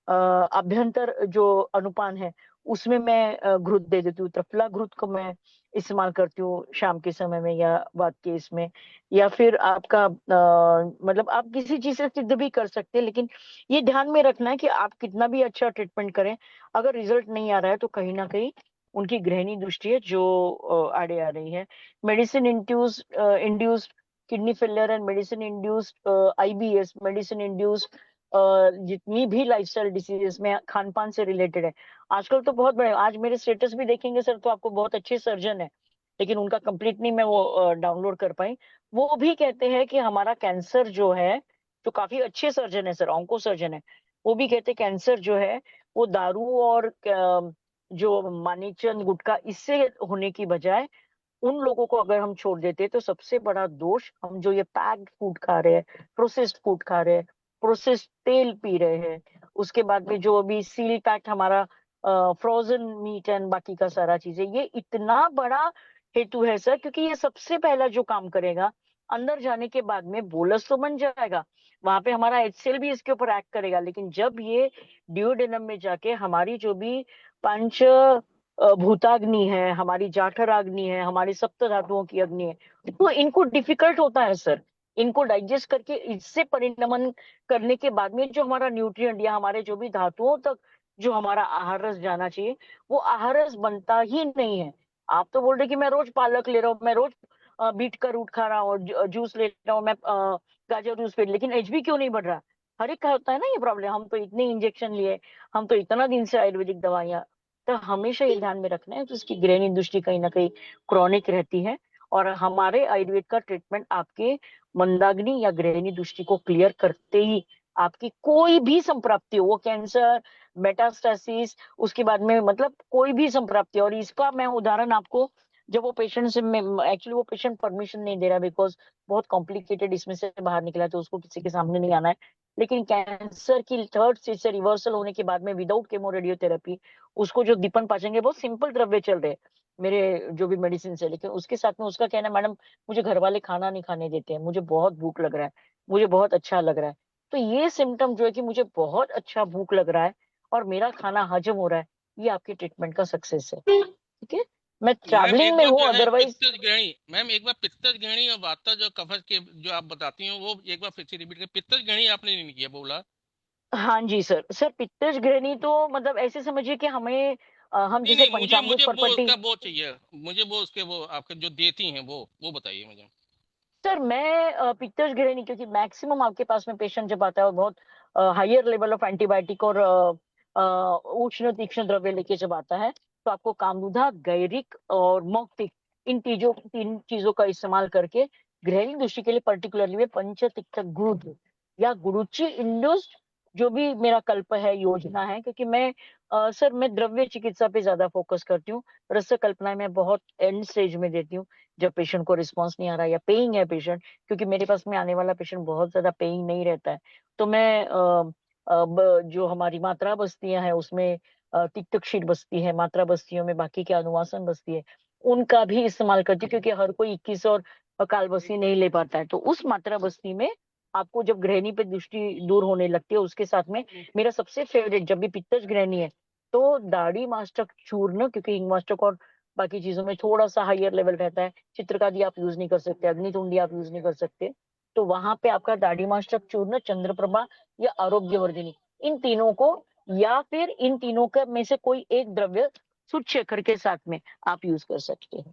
[SPEAKER 6] अभ्यंतर जो अनुपान है उसमें मैं घृत दे देती हूँ। त्रिफला घृत को मैं इस्तेमाल करती हूँ शाम के समय में या वात के इसमें, या फिर आपका मतलब आप किसी चीज से सिद्ध भी कर सकते हैं, लेकिन ये ध्यान में रखना है कि आप कितना भी अच्छा ट्रीटमेंट करें, अगर रिजल्ट नहीं आ रहा है तो कहीं ना कहीं उनकी गृहिणी दृष्टि है जो आड़े आ रही है। Medicine induced kidney failure and medicine induced IBS, medicine induced जितनी भी लाइफस्टाइल डिसीजेस में खान पान से रिलेटेड है आजकल तो बहुत बड़े। आज मेरे स्टेटस भी देखेंगे सर तो आपको बहुत अच्छे सर्जन है, लेकिन उनका कंप्लीट नहीं मैं वो डाउनलोड कर पाई। वो भी कहते हैं कि हमारा कैंसर जो है, जो काफी अच्छे सर्जन है सर, ऑन्को सर्जन है, वो भी कहते हैं कैंसर जो है वो दारू और जो मानीचंद गुटखा इससे होने की बजाय उन लोगों को अगर हम छोड़ देते तो सबसे बड़ा दोष हम जो ये पैक्ड फूड खा रहे हैं, प्रोसेस्ड फूड खा रहे हैं, प्रोसेस्ड तेल पी रहे हैं, उसके बाद में जो अभी सील पैक्ड हमारा फ्रोजन मीट एंड बाकी का सारा चीज है, ये इतना बड़ा हेतु है सर, क्योंकि ये सबसे पहला जो काम करेगा अंदर जाने के बाद में बोलस तो बन जाएगा, वहां पे हमारा एचसीएल भी इसके ऊपर एक्ट करेगा, लेकिन जब ये ड्यूओडेनम में जाके हमारी जो भी पंच भूताग्नि है, हमारी जाठर अग्नि है, हमारी सप्त धातुओं की अग्नि है, तो इनको डिफिकल्ट होता है सर इनको डाइजेस्ट करके इससे परिणमन करने के बाद में जो हमारा न्यूट्रिएंट या हमारे जो भी धातुओं तक जो हमारा आहार रस जाना चाहिए वो आहार रस बनता ही नहीं है। आप तो बोल रहे कि मैं रोज पालक ले रहा हूँ, मैं रोज बीट का रूट खा रहा हूँ, जूस ले रहा हूँ, मैं गाजर जूस पी, लेकिन एचबी क्यों नहीं बढ़ रहा? हर एक का होता है ना ये प्रॉब्लम, हम तो इतने इंजेक्शन लिए, हम तो इतना दिन से आयुर्वेदिक दवाइयां, तो हमेशा ये ध्यान में रखना है कि उसकी गृहिणी दृष्टि कहीं ना कहीं क्रॉनिक रहती है, और हमारे आयुर्वेद का ट्रीटमेंट आपके मंदाग्नि या गृहिणी दृष्टि को क्लियर करते ही आपकी कोई भी संप्राप्ति हो, वो कैंसर, मेटास्टेसिस, उसके बाद में मतलब कोई भी संप्राप्ति। और इसका मैं उदाहरण आपको, जब वो पेशेंट से एक्चुअली वो पेशेंट परमिशन नहीं दे रहा बिकॉज बहुत कॉम्प्लिकेटेड इसमें से बाहर निकला है, तो उसको किसी के सामने नहीं आना है, लेकिन कैंसर की थर्ड स्टेज से रिवर्सल होने के बाद में विदाउट केमो रेडियोथेरेपी उसको जो दीपन पाचन बहुत सिंपल द्रव्य चल रहे हैं मेरे जो भी मेडिसिन है, लेकिन उसके साथ में उसका कहना है मैडम मुझे घर वाले खाना नहीं खाने देते हैं, मुझे बहुत भूख लग रहा है, मुझे बहुत अच्छा लग रहा है। तो ये सिम्टम जो है कि मुझे बहुत अच्छा भूख लग रहा है और मेरा खाना हजम हो रहा है, ये आपके ट्रीटमेंट का सक्सेस है। ठीक है, मैं
[SPEAKER 3] मैम
[SPEAKER 6] ट्रैवलिंग
[SPEAKER 3] एक
[SPEAKER 6] में
[SPEAKER 3] बार
[SPEAKER 6] हूँ
[SPEAKER 3] जो है
[SPEAKER 6] अदरवाइज।
[SPEAKER 3] पित्तज गृहिणी, मैम एक बार पित्तज गृहिणी और वाता जो कफज के जो आप बताती हैं वो एक बार फिर से रिपीट कर। पित्तज गृहिणी आपने नहीं किया बोला?
[SPEAKER 6] हाँ जी सर, सर पित्तज गृहिणी तो मतलब ऐसे समझिए कि हमें हम
[SPEAKER 3] नहीं
[SPEAKER 6] जैसे
[SPEAKER 3] नहीं, मुझे
[SPEAKER 6] पंचामृत
[SPEAKER 3] मुझे वो
[SPEAKER 6] परपटी।
[SPEAKER 3] उसका वो चाहिए, मुझे वो उसके वो आपके जो देती हैं वो बताइए मुझे।
[SPEAKER 6] सर मैं पित्तज गृहिणी, क्योंकि मैक्सिमम आपके पास में पेशेंट जब आता है और बहुत हायर लेवल ऑफ एंटीबायोटिक और उष्ण तीक्ष्ण द्रव्य लेके जब आता है, तो आपको कामरूधा, गैरिक और मौक्तिक, इन तीन चीजों का इस्तेमाल करके गृहिणी दृष्टि के लिए पर्टिकुलरली में पंचतिक्त गुरुद या गुरुचि इंड्यूस्ड जो भी मेरा कल्प है, योजना है, क्योंकि मैं सर मैं द्रव्य चिकित्सा पे ज्यादा फोकस करती हूँ, रस कल्पना मैं बहुत एंड स्टेज में देती हूँ जब पेशेंट को रिस्पांस नहीं आ रहा या पेइंग है पेशेंट, क्योंकि मेरे पास में आने वाला पेशेंट बहुत ज्यादा पेइंग नहीं रहता है, तो मैं जो हमारी मात्रा बस्तियां हैं उसमें तिक्त क्षीर बस्ती है, मात्रा बस्तियों में बाकी के अनुवासन बस्ती है, उनका भी इस्तेमाल करती हूँ, क्योंकि हर कोई 21 और काल बस्ती नहीं ले पाता है, तो उस मात्रा बस्ती में आपको जब गृहिणी पे दृष्टि दूर होने लगती है उसके साथ में मेरा सबसे फेवरेट जब भी पित्तज गृहिणी है तो दाढ़ी मास्टक चूर्ण, क्योंकि हिंग मास्टक और बाकी चीजों में थोड़ा सा हायर लेवल रहता है, चित्रकादि आप यूज नहीं कर सकते, अग्नितुंडी आप यूज नहीं कर सकते, तो वहां पे आपका दाढ़ी मास्टक चूर्ण, चंद्रप्रभा या आरोग्यवर्धिनी, इन तीनों को या फिर इन तीनों का में से कोई एक द्रव्य सूट शेखर के साथ में आप यूज कर सकते हैं,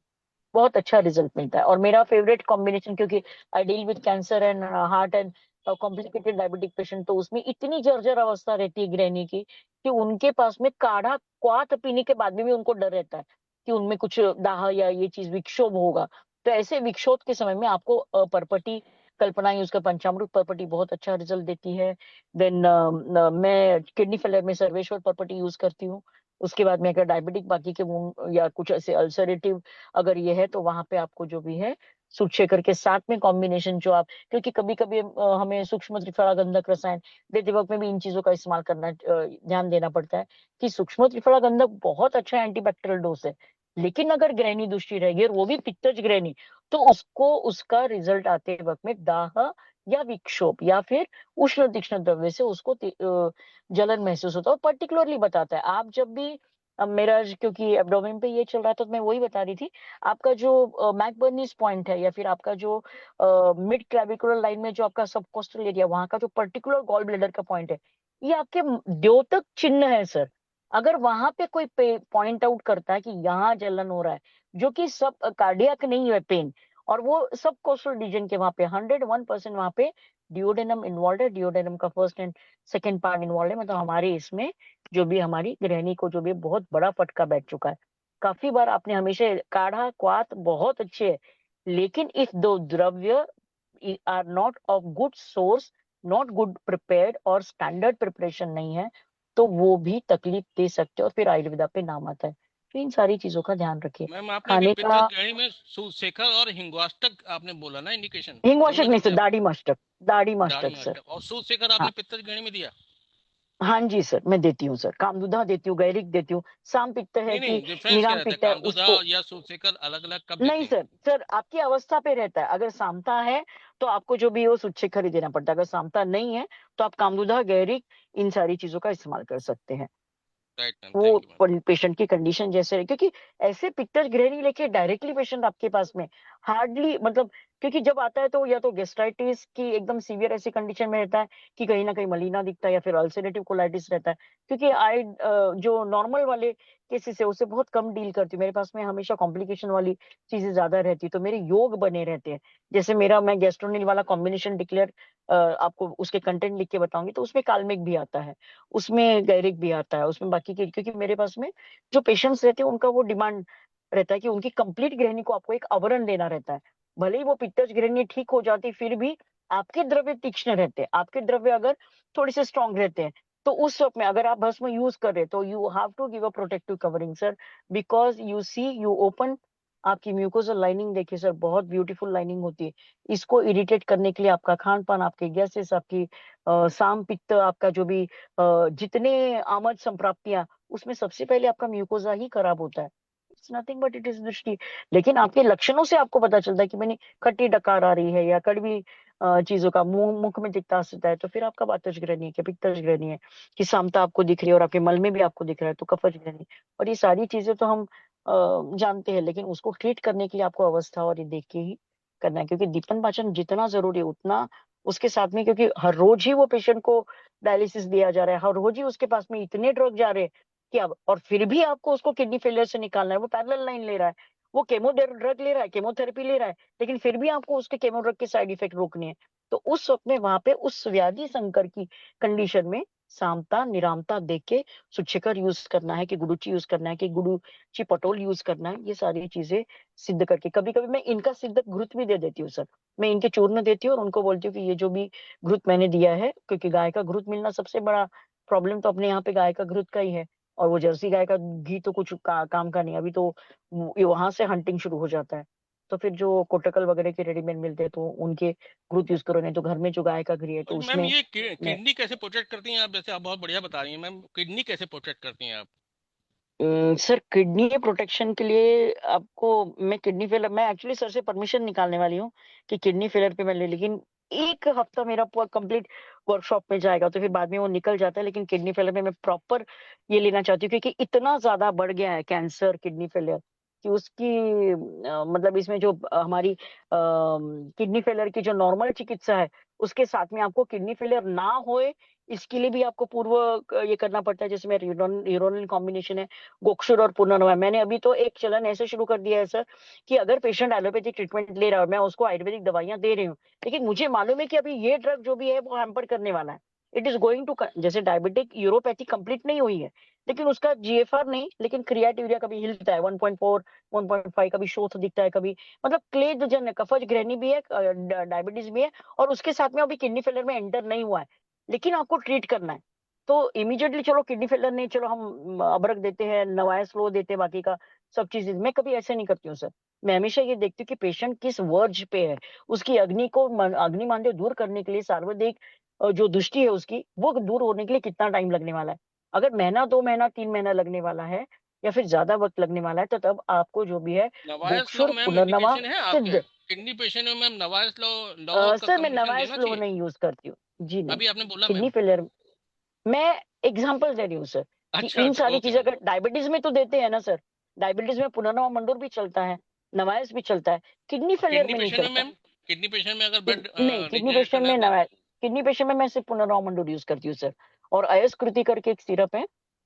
[SPEAKER 6] बहुत अच्छा रिजल्ट मिलता है। और मेरा फेवरेट कॉम्बिनेशन, क्योंकि I deal with cancer and heart and complicated diabetic patient, तो उसमें इतनी जर्जर अवस्था रहती है गृहिणी की कि उनके पास में काढ़ा क्वाथ पीने के बाद में भी उनको डर रहता है कि उनमें कुछ दाह या ये चीज विक्षोभ होगा, तो ऐसे विक्षोभ के समय में आपको परपटी कल्पना यूज कर, पंचामृत परपटी बहुत अच्छा रिजल्ट देती है। देन मैं किडनी फेलियर में सर्वेश्वर परपटी यूज करती हूँ। उसके बाद में अगर डायबिटिक बाकी के या कुछ ऐसे अल्सरेटिव अगर ये है तो वहां पे आपको जो भी है सूक्ष्मेकर के साथ में कॉम्बिनेशन जो आप, क्योंकि कभी कभी हमें सूक्ष्म त्रिफला गंधक रसायन देते वक्त में भी इन चीजों का इस्तेमाल करना ध्यान देना पड़ता है कि सूक्ष्म त्रिफला गंधक बहुत अच्छा एंटीबैक्टीरियल डोज है, लेकिन अगर ग्रहणी दृष्टि रहेगी और वो भी पित्तज ग्रहणी, तो उसको उसका रिजल्ट आते वक्त में दाह या विक्षोभ या फिर उष्ण तीक्ष्ण द्रव्य से उसको जलन महसूस होता है। और पर्टिकुलरली बताता है, आप जब भी अब मेरा क्योंकि एब्डोमेन पे ये चल रहा था तो मैं वही बता रही थी, आपका जो मैकबर्नीज पॉइंट है या फिर आपका जो मिड क्लेविकुलर लाइन में जो आपका सबकोस्टल एरिया, वहां का जो पर्टिकुलर गॉल ब्लैडर का पॉइंट है, ये आपके द्योतक चिन्ह है सर। अगर वहां पे कोई पॉइंट आउट करता है कि यहाँ जलन हो रहा है, जो कि सब कार्डियक नहीं है पेन, और वो सब कोस्टल रीजन के वहां पे 101% वहां पे डिओडेनम इन्वॉल्व है, डिओडेनम का first and second part involve है, मतलब हमारे इसमें जो भी हमारी गृहिणी को जो भी बहुत बड़ा फटका बैठ चुका है। काफी बार आपने हमेशा काढ़ा क्वाथ बहुत अच्छे है, लेकिन इफ दो द्रव्य are not of good source, not good prepared और स्टैंडर्ड प्रिपरेशन नहीं है, तो वो भी तकलीफ दे सकते हैं और फिर आयुर्वेदा पे नाम आता है। तो इन सारी चीजों का ध्यान रखिए।
[SPEAKER 3] मैम आपने अभी
[SPEAKER 6] खाने का
[SPEAKER 3] पित्तज ग्रहणी में सूतशेखर और हिंगवाष्टक आपने बोला ना, इंडिकेशन
[SPEAKER 6] हिंगवाशक
[SPEAKER 3] दोनों
[SPEAKER 6] नहीं
[SPEAKER 3] दी
[SPEAKER 6] सर,
[SPEAKER 3] थी
[SPEAKER 6] दाढ़ी मस्तक, दाढ़ी
[SPEAKER 3] दाढ़ी
[SPEAKER 6] मस्तक सर।
[SPEAKER 3] मास्टर और सूतशेखर आपने
[SPEAKER 6] हाँ
[SPEAKER 3] पित्तज ग्रहणी में दिया?
[SPEAKER 6] हाँ जी सर, मैं देती हूँ सर, कामदुधा देती हूँ, गैरिक देती हूँ, साम पित्त है
[SPEAKER 3] नहीं
[SPEAKER 6] कि
[SPEAKER 3] डिफरेंस क्या
[SPEAKER 6] निराम
[SPEAKER 3] रहता है,
[SPEAKER 6] पित्त है
[SPEAKER 3] कामदुधा
[SPEAKER 6] उसको।
[SPEAKER 3] या सूतशेखर अलग अलग कब देते
[SPEAKER 6] नहीं
[SPEAKER 3] हैं?
[SPEAKER 6] सर, सर आपकी अवस्था पे रहता है, अगर सामता है तो आपको जो भी हो सूतशेखर ही देना पड़ता है, अगर सामता नहीं है तो आप कामदुधा, गैरिक, इन सारी चीजों का इस्तेमाल कर सकते हैं।
[SPEAKER 3] राइट मैम,
[SPEAKER 6] वो
[SPEAKER 3] थैंक यू मैम।
[SPEAKER 6] पेशेंट की कंडीशन जैसे है, क्योंकि ऐसे पिक्चर ग्रहणी लेके डायरेक्टली पेशेंट आपके पास में हार्डली, मतलब क्योंकि जब आता है तो या तो गेस्ट्राइटिस की एकदम सीवियर ऐसी कंडीशन में रहता है कि कहीं ना कहीं मलीना दिखता है या फिर अल्सरेटिव कोलाइटिस रहता है। क्योंकि आई जो नॉर्मल वाले केसेस है उससे बहुत कम डील करती हूँ, मेरे पास में हमेशा कॉम्प्लिकेशन वाली चीजें ज्यादा रहती है, तो मेरे योग बने रहते हैं। जैसे मेरा मैं गैस्ट्रोनिल वाला कॉम्बिनेशन डिक्लेयर आपको उसके कंटेंट लिख के बताऊंगी, तो उसमें काल्मिक भी आता है, उसमें गैरिक भी आता है, उसमें बाकी के, क्योंकि मेरे पास में जो पेशेंट्स रहते हैं उनका वो डिमांड रहता है कि उनकी कंप्लीट गृहिणी को आपको एक आवरण देना रहता है। भले ही वो पित्तज गृहिणी ठीक हो जाती, फिर भी आपके द्रव्य तीक्ष्ण रहते हैं, आपके द्रव्य अगर थोड़े से स्ट्रांग रहते हैं, तो उस वक्त में अगर आप भस्म यूज कर रहे तो you have to give a protective covering sir, because you see you open, आपकी म्यूकोजल लाइनिंग देखिए सर, बहुत ब्यूटीफुल लाइनिंग होती है। इसको इरिटेट करने के लिए आपका खान पान, आपके गैसेस, आपकी साम पित्त, आपका जो भी जितने आमद संप्राप्तियां, उसमें सबसे पहले आपका म्यूकोजा ही खराब होता है। It's nothing but it is दृष्टि। लेकिन आपके लक्षणों से आपको पता चलता है कि मैंने खट्टी डकार आ रही है या कड़वी चीजों का मुख में तिक्तास होता है, तो फिर आपका वातज ग्रहणी है कि पित्तज ग्रहणी है, कि सामता आपको दिख रही है और आपके मल में भी आपको दिख रहा है तो कफज ग्रहणी। और ये सारी चीजें तो हम जानते हैं, लेकिन उसको ट्रीट करने के लिए आपको अवस्था और ये देख के ही करना है, क्योंकि दीपन पाचन जितना जरूरी है उतना उसके साथ में, क्योंकि हर रोज ही वो पेशेंट को डायलिसिस दिया जा रहा है, हर रोज ही उसके पास में इतने ड्रग जा रहे हैं कि अब, और फिर भी आपको उसको किडनी फेलियर से निकालना है, वो पैरेलल लाइन ले रहा है, वो केमो ड्रग ले रहा है, केमोथेरेपी ले रहा है, लेकिन फिर भी आपको उसके केमो ड्रग के साइड इफेक्ट रोकने हैं। तो उस वक्त में वहां पे उस व्याधि संकर की कंडीशन में सामता निरामता देख के सूक्ष्मकर यूज करना है कि गुडुची यूज करना है कि गुडुची पटोल यूज करना है, ये सारी चीजें सिद्ध करके, कभी कभी मैं इनका सिद्ध घृत भी दे देती हूँ सर, मैं इनके चूर्ण देती हूँ और उनको बोलती हूँ कि ये जो भी घृत मैंने दिया है, क्योंकि गाय का घृत मिलना सबसे बड़ा प्रॉब्लम तो अपने यहाँ पे गाय का घृत का ही है, और वो जर्सी गाय का घी तो कुछ काम का नहीं, अभी तो वहां से हंटिंग शुरू हो जाता है। तो फिर जो कोटकल वगैरह के रेडीमेड मिलते हैं तो उनके घृत यूज करो, नहीं तो घर में जो गाय का घी है तो
[SPEAKER 3] और मैम
[SPEAKER 6] उसमें
[SPEAKER 3] ये
[SPEAKER 6] मैं
[SPEAKER 3] किडनी कैसे प्रोटेक्ट करती हैं आप? जैसे आप बहुत बढ़िया बता रही हैं मैम, किडनी कैसे प्रोटेक्ट करती हैं आप?
[SPEAKER 6] सर किडनी प्रोटेक्शन के लिए आपको, मैं किडनी फेलर, मैं एक्चुअली सर से परमिशन निकालने वाली हूँ कि किडनी फेलर पे मैं ले, लेकिन एक हफ्ता मेरा पूरा कंप्लीट वर्कशॉप में जाएगा तो फिर बाद में वो निकल जाता है, लेकिन किडनी फेलर में मैं प्रॉपर ये लेना चाहती हूँ, क्योंकि इतना ज्यादा बढ़ गया है कैंसर किडनी फेलियर कि उसकी मतलब इसमें जो हमारी किडनी फेलियर की जो नॉर्मल चिकित्सा है उसके साथ में आपको किडनी फेलियर ना होए इसके लिए भी आपको पूर्व ये करना पड़ता है। जैसे मेरा यूरोनिल कॉम्बिनेशन है, गोक्षुर और पुनर्नवा, मैंने अभी तो एक चलन ऐसे शुरू कर दिया है सर कि अगर पेशेंट एलोपैथिक ट्रीटमेंट ले रहा है, मैं उसको आयुर्वेदिक दवाइयां दे रही हूँ, लेकिन मुझे मालूम है कि अभी ये ड्रग जो भी है वो हैम्पर करने वाला है, इट इज गोइंग टू, जैसे डायबिटिक यूरोपैथी कंप्लीट नहीं हुई है लेकिन उसका जीएफआर नहीं, लेकिन क्रिएटिविरिया कभी हिलता है 1.4 1.5, कभी शोथ दिखता है, कभी मतलब क्लेद जन कफज ग्रहणी भी है, डायबिटीज भी है, और उसके साथ में अभी किडनी फेलियर में एंटर नहीं हुआ है, लेकिन आपको ट्रीट करना है। तो इमीडिएटली चलो किडनी फेलियर नहीं, चलो हम अबरक देते हैं, नवाया स्लो देते हैं, बाकी का सब चीज, मैं कभी ऐसे नहीं करती हूँ सर। मैं हमेशा ये देखती हूँ कि पेशेंट किस वर्ज पे है, उसकी अग्नि को अग्नि मांद्य दूर करने के लिए सार्वदिक जो दृष्टि है उसकी वो दूर होने के लिए कितना टाइम लगने वाला है। अगर महीना 2 महीना 3 महीना लगने वाला है या फिर ज्यादा वक्त लगने वाला है, तो तब आपको जो भी है
[SPEAKER 3] नवायस लो
[SPEAKER 6] बोक्सुर
[SPEAKER 3] मैम
[SPEAKER 6] पुनर्नवा
[SPEAKER 3] इंडिकेशन है आपके
[SPEAKER 6] सिद्ध।
[SPEAKER 3] किडनी पेशेंट में मैम नवायस लो का
[SPEAKER 6] सर मैं
[SPEAKER 3] कम्बिनेशन
[SPEAKER 6] नवायस
[SPEAKER 3] लेना
[SPEAKER 6] लो
[SPEAKER 3] चाहिए?
[SPEAKER 6] नहीं यूज करती हूँ जी, नहीं।
[SPEAKER 3] अभी आपने बोला
[SPEAKER 6] किडनी
[SPEAKER 3] मैम।
[SPEAKER 6] फेलियर मैं एग्जांपल दे रही हूँ सर कि
[SPEAKER 3] अच्छा
[SPEAKER 6] इन
[SPEAKER 3] अच्छा
[SPEAKER 6] सारी
[SPEAKER 3] ओके
[SPEAKER 6] चीजें
[SPEAKER 3] मैम।
[SPEAKER 6] अगर डायबिटीज में तो देते हैं ना सर, डायबिटीज में पुनर्नवा मंडूर भी चलता है, नवायस भी चलता है, किडनी फेलियर
[SPEAKER 3] किडनी
[SPEAKER 6] में नहीं
[SPEAKER 3] पेशेंट में
[SPEAKER 6] चलता।
[SPEAKER 3] मैम, किडनी पेशेंट में अगर ब्लड
[SPEAKER 6] नहीं, किडनी
[SPEAKER 3] रिजेक्ट
[SPEAKER 6] पेशेंट
[SPEAKER 3] करना
[SPEAKER 6] में
[SPEAKER 3] है तो?
[SPEAKER 6] नवायस, किडनी पेशेंट में मैं सिर्फ पुनर्नवा मंडूर यूज करती हूँ सर, और अयस कृति करके एक सिरप है,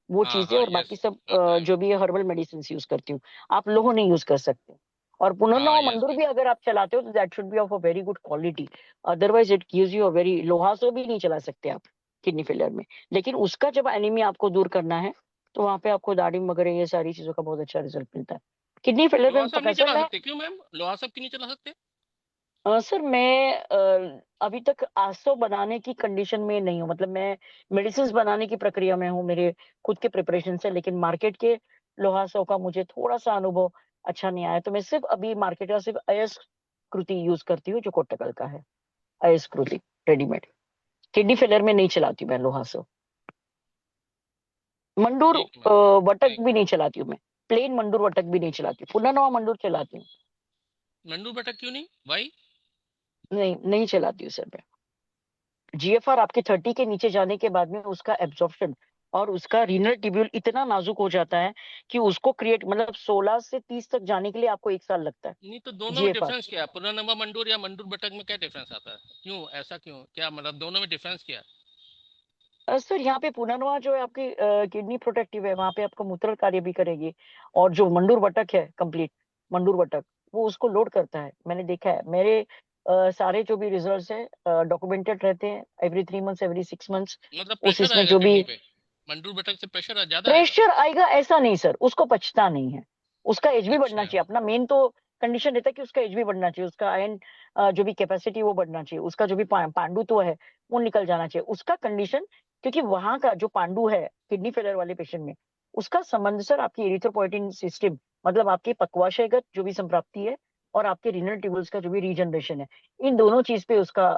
[SPEAKER 6] वो
[SPEAKER 3] हाँ
[SPEAKER 6] चीजें,
[SPEAKER 3] हाँ
[SPEAKER 6] और बाकी
[SPEAKER 3] यस
[SPEAKER 6] सब
[SPEAKER 3] आता है।
[SPEAKER 6] जो भी है हर्बल मेडिसिन यूज करती हूँ। आप लोहो नहीं यूज कर सकते। और
[SPEAKER 3] हाँ
[SPEAKER 6] पुनर्नवा
[SPEAKER 3] यस
[SPEAKER 6] मंडूर
[SPEAKER 3] मैम।
[SPEAKER 6] भी अगर आप चलाते हो तो that should be of a very good quality, otherwise it gives you a very, लोहासो भी नहीं चला सकते आप किडनी फेलियर में। लेकिन उसका जब एनीमिया आपको दूर करना है तो वहां पे आपको दाडिम वगैरह ये सारी चीजों का बहुत अच्छा रिजल्ट मिलता है। किडनी फेलियर
[SPEAKER 3] लोहा
[SPEAKER 6] में
[SPEAKER 3] सब
[SPEAKER 6] पता
[SPEAKER 3] नहीं
[SPEAKER 6] सर
[SPEAKER 3] चला
[SPEAKER 6] मैं
[SPEAKER 3] सकते क्यों मैम? लोहा सब क्यों नहीं चला सकते?
[SPEAKER 6] सर मैं अभी तक आसो बनाने की कंडीशन में नहीं हूँ, मतलब मैं मेडिसिन बनाने की प्रक्रिया में हूँ, मेरे खुद के प्रिपरेशन से, लेकिन मार्केट के लोहासो का मुझे थोड़ा सा अनुभव अच्छा नहीं आया, तो मैं सिर्फ अभी मार्केट का सिर्फ अयस कृति यूज करती हूँ जो कोट्टकल का है, अयस कृति रेडीमेड। किडनी फेलियर में नहीं चलाती मैं लोहासो। मंडूर
[SPEAKER 3] ठीक है मैम।
[SPEAKER 6] वटक
[SPEAKER 3] थैंक
[SPEAKER 6] भी नहीं चलाती हूँ मैं, प्लेन मंडूर वटक भी नहीं चलाती हूँ, पुनर्नवा मंडूर चलाती हूँ।
[SPEAKER 3] मंडू बेटा क्यों नहीं भाई?
[SPEAKER 6] नहीं, नहीं चलाती हूँ सर मैं। जीएफआर आपके 30 के नीचे जाने के बाद में उसका एब्जॉर्प्शन और उसका रीनल ट्यूब्यूल इतना नाजुक हो जाता है कि उसको क्रिएट, मतलब 16 से 30 तक जाने के लिए आपको 1 साल लगता है।
[SPEAKER 3] नहीं तो दोनों में
[SPEAKER 6] जीएफआर
[SPEAKER 3] डिफरेंस क्या है? पुनर्नवा मंडूर या मंडूर बटक में क्या डिफरेंस आता है? क्यों ऐसा क्यों, क्या मतलब दोनों में डिफरेंस क्या है?
[SPEAKER 6] सर यहाँ पे पुनर्नवा जो है आपकी किडनी प्रोटेक्टिव है, वहां पे आपका मूत्र कार्य भी करेगी, और जो मंडूर वटक है कंप्लीट मंडूर वटक, वो उसको लोड करता है। मैंने देखा है, मेरे सारे जो भी रिजल्ट्स है डॉक्यूमेंटेड रहते हैं, एवरी 3 मंथ्स एवरी 6 मंथ्स।
[SPEAKER 3] मतलब
[SPEAKER 6] उस
[SPEAKER 3] प्रेशर
[SPEAKER 6] इसमें
[SPEAKER 3] आएगा
[SPEAKER 6] जो भी
[SPEAKER 3] किडनी पे? मंडूर बटक से प्रेशर ज्यादा आएगा?
[SPEAKER 6] प्रेशर आएगा ऐसा नहीं सर, उसको पचता नहीं है, उसका एज भी बढ़ना
[SPEAKER 3] अच्छा
[SPEAKER 6] चाहिए। अपना मेन तो कंडीशन रहता है कि उसका एज भी बढ़ना चाहिए, उसका आयन जो भी कैपेसिटी वो बढ़ना चाहिए, उसका जो भी पांडुत्व है वो निकल जाना चाहिए, उसका कंडीशन। क्योंकि वहां का जो पांडु है किडनी फेलियर वाले पेशेंट में, उसका संबंध सर आपकी एरिथ्रोपोइटिन सिस्टम, मतलब आपके पक्वाशयगत जो भी संप्राप्ति है और आपके रीनल ट्यूबल्स का जो भी रीजनरेशन है, इन दोनों चीज पे उसका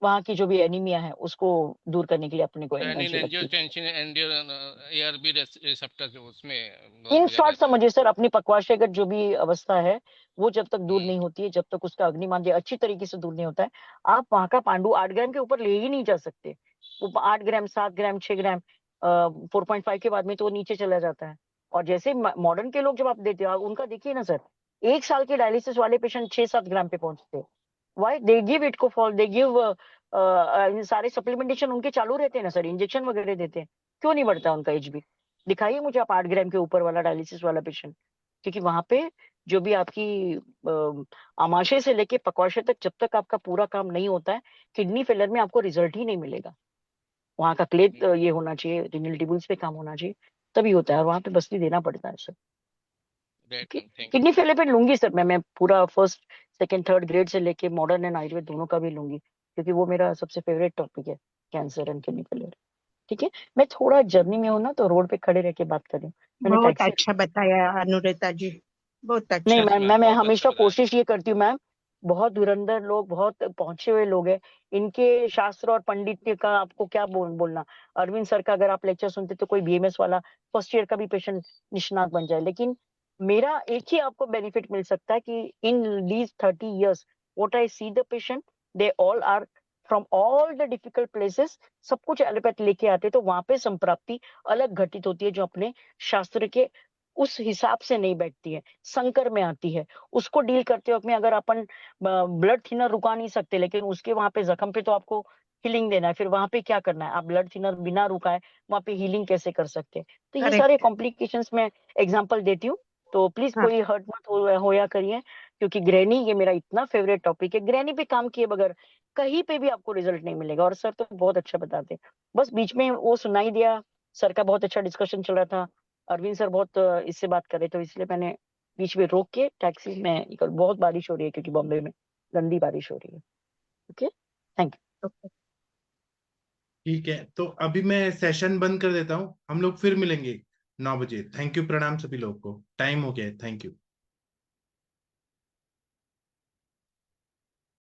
[SPEAKER 6] वहां की जो भी एनीमिया है उसको दूर करने के लिए अपने को
[SPEAKER 3] रेनिन
[SPEAKER 6] एनर्जी लगती है।
[SPEAKER 3] एंजियोटेंसिन एआरबी रिसेप्टर जो उसमें बहुत
[SPEAKER 6] इन
[SPEAKER 3] बढ़िया
[SPEAKER 6] शॉर्ट
[SPEAKER 3] रहता है।
[SPEAKER 6] समझिए सर, अपनी पक्वाशयगत जो भी अवस्था है वो जब तक दूर
[SPEAKER 3] हम्म,
[SPEAKER 6] नहीं होती है, जब तक उसका अग्निमांद्य अच्छी तरीके से दूर नहीं होता है, आप वहां का पांडु 8 ग्राम के ऊपर ले ही नहीं जा सकते। वो 8 ग्राम 7 ग्राम 6 ग्राम 4.5 के बाद में तो वो नीचे चला जाता है। और जैसे मॉडर्न के लोग जब आप देते हो उनका देखिए ना सर, 1 साल के डायलिसिस वाले पेशेंट 6-7 ग्राम पे पहुंचते हैं। वाई दे गिव इटकोफॉल, दे गिव सारे सप्लीमेंटेशन उनके चालू रहते हैं ना सर, इंजेक्शन वगैरह देते हैं, क्यों नहीं बढ़ता उनका एच बी? दिखाइए मुझे आप 8 ग्राम के ऊपर वाला डायलिसिस वाला पेशेंट। क्योंकि वहां पे जो भी आपकी आमाशय से लेके पक्वाशय तक जब तक आपका पूरा काम नहीं होता है, किडनी फेलियर में आपको रिजल्ट ही नहीं मिलेगा। वहां का क्लेट ये होना चाहिए, रिनल ट्यूबल्स पे काम होना चाहिए, तभी होता है, और वहां पे बस्ती देना पड़ता है sir.
[SPEAKER 3] Great
[SPEAKER 6] okay,
[SPEAKER 3] ma'am, thank you.
[SPEAKER 6] Kidney failure पे लूंगी सर मैं पूरा फर्स्ट सेकंड थर्ड ग्रेड से लेके मॉडर्न एंड आयुर्वेद दोनों का भी लूंगी, क्योंकि वो मेरा सबसे फेवरेट टॉपिक है, कैंसर एंड किडनी फेलियर। ठीक है, मैं थोड़ा जर्नी में हूँ ना, तो रोड पे खड़े रह के बात कर रही हूँ। मैंने
[SPEAKER 5] बहुत
[SPEAKER 6] टैक्सी
[SPEAKER 5] अच्छा बताया अनुरेता जी, बहुत
[SPEAKER 6] नहीं
[SPEAKER 5] अच्छा।
[SPEAKER 3] यस
[SPEAKER 6] मैम,
[SPEAKER 3] मैम,
[SPEAKER 6] मैं
[SPEAKER 3] बहुत अच्छा
[SPEAKER 6] हमेशा
[SPEAKER 3] बताया।
[SPEAKER 6] कोशिश ये करती हूँ मैम, बहुत धुरंधर लोग, बहुत पहुंचे हुए लोग हैं, इनके शास्त्र और पंडित्य का आपको क्या बोलना। अरविंद सर का अगर आप लेक्चर सुनते तो कोई बीएमएस वाला फर्स्ट ईयर का भी पेशेंट निष्णात बन जाए। लेकिन मेरा एक ही आपको बेनिफिट मिल सकता है कि in these 30 years what I see the patient, they all are from all the difficult places, सब कुछ एलोपैथ लेके आते, तो वहां पे संप्राप्ति अलग घटित होती है जो अपने शास्त्र के उस हिसाब से नहीं बैठती है, संकर में आती है। उसको डील करते वक्त में अगर अपन ब्लड थिनर रुका नहीं सकते, लेकिन उसके वहां पे जख्म पे तो आपको हीलिंग देना है, फिर वहां पे क्या करना है, आप ब्लड थिनर बिना रुकाए वहां पे हीलिंग कैसे कर सकते हैं? तो ये सारे
[SPEAKER 5] करेक्ट।
[SPEAKER 6] कॉम्प्लिकेशंस में एग्जांपल देती हूँ, तो प्लीज
[SPEAKER 5] हाँ,
[SPEAKER 6] कोई हर्ट मत होया करिए, क्योंकि ग्रैनी ये मेरा इतना फेवरेट टॉपिक है। ग्रैनी पे काम किए बगैर कहीं पे भी आपको रिजल्ट नहीं मिलेगा, और सर तो बहुत अच्छा बताते हैं। बस बीच में वो सुनाई दिया, सर का बहुत अच्छा डिस्कशन चल रहा था, अरविंद सर बहुत इससे बात कर रहे, तो इसलिए मैंने बीच में रोक के टैक्सी में बहुत बारिश हो रही है क्योंकि बॉम्बे में गंदी बारिश हो रही है। Okay, thank you.
[SPEAKER 5] ओके।
[SPEAKER 2] ठीक है, तो अभी मैं सेशन बंद कर देता हूँ, हम लोग फिर मिलेंगे 9 बजे। थैंक यू, प्रणाम सभी लोगों को, टाइम हो गया है, थैंक यू।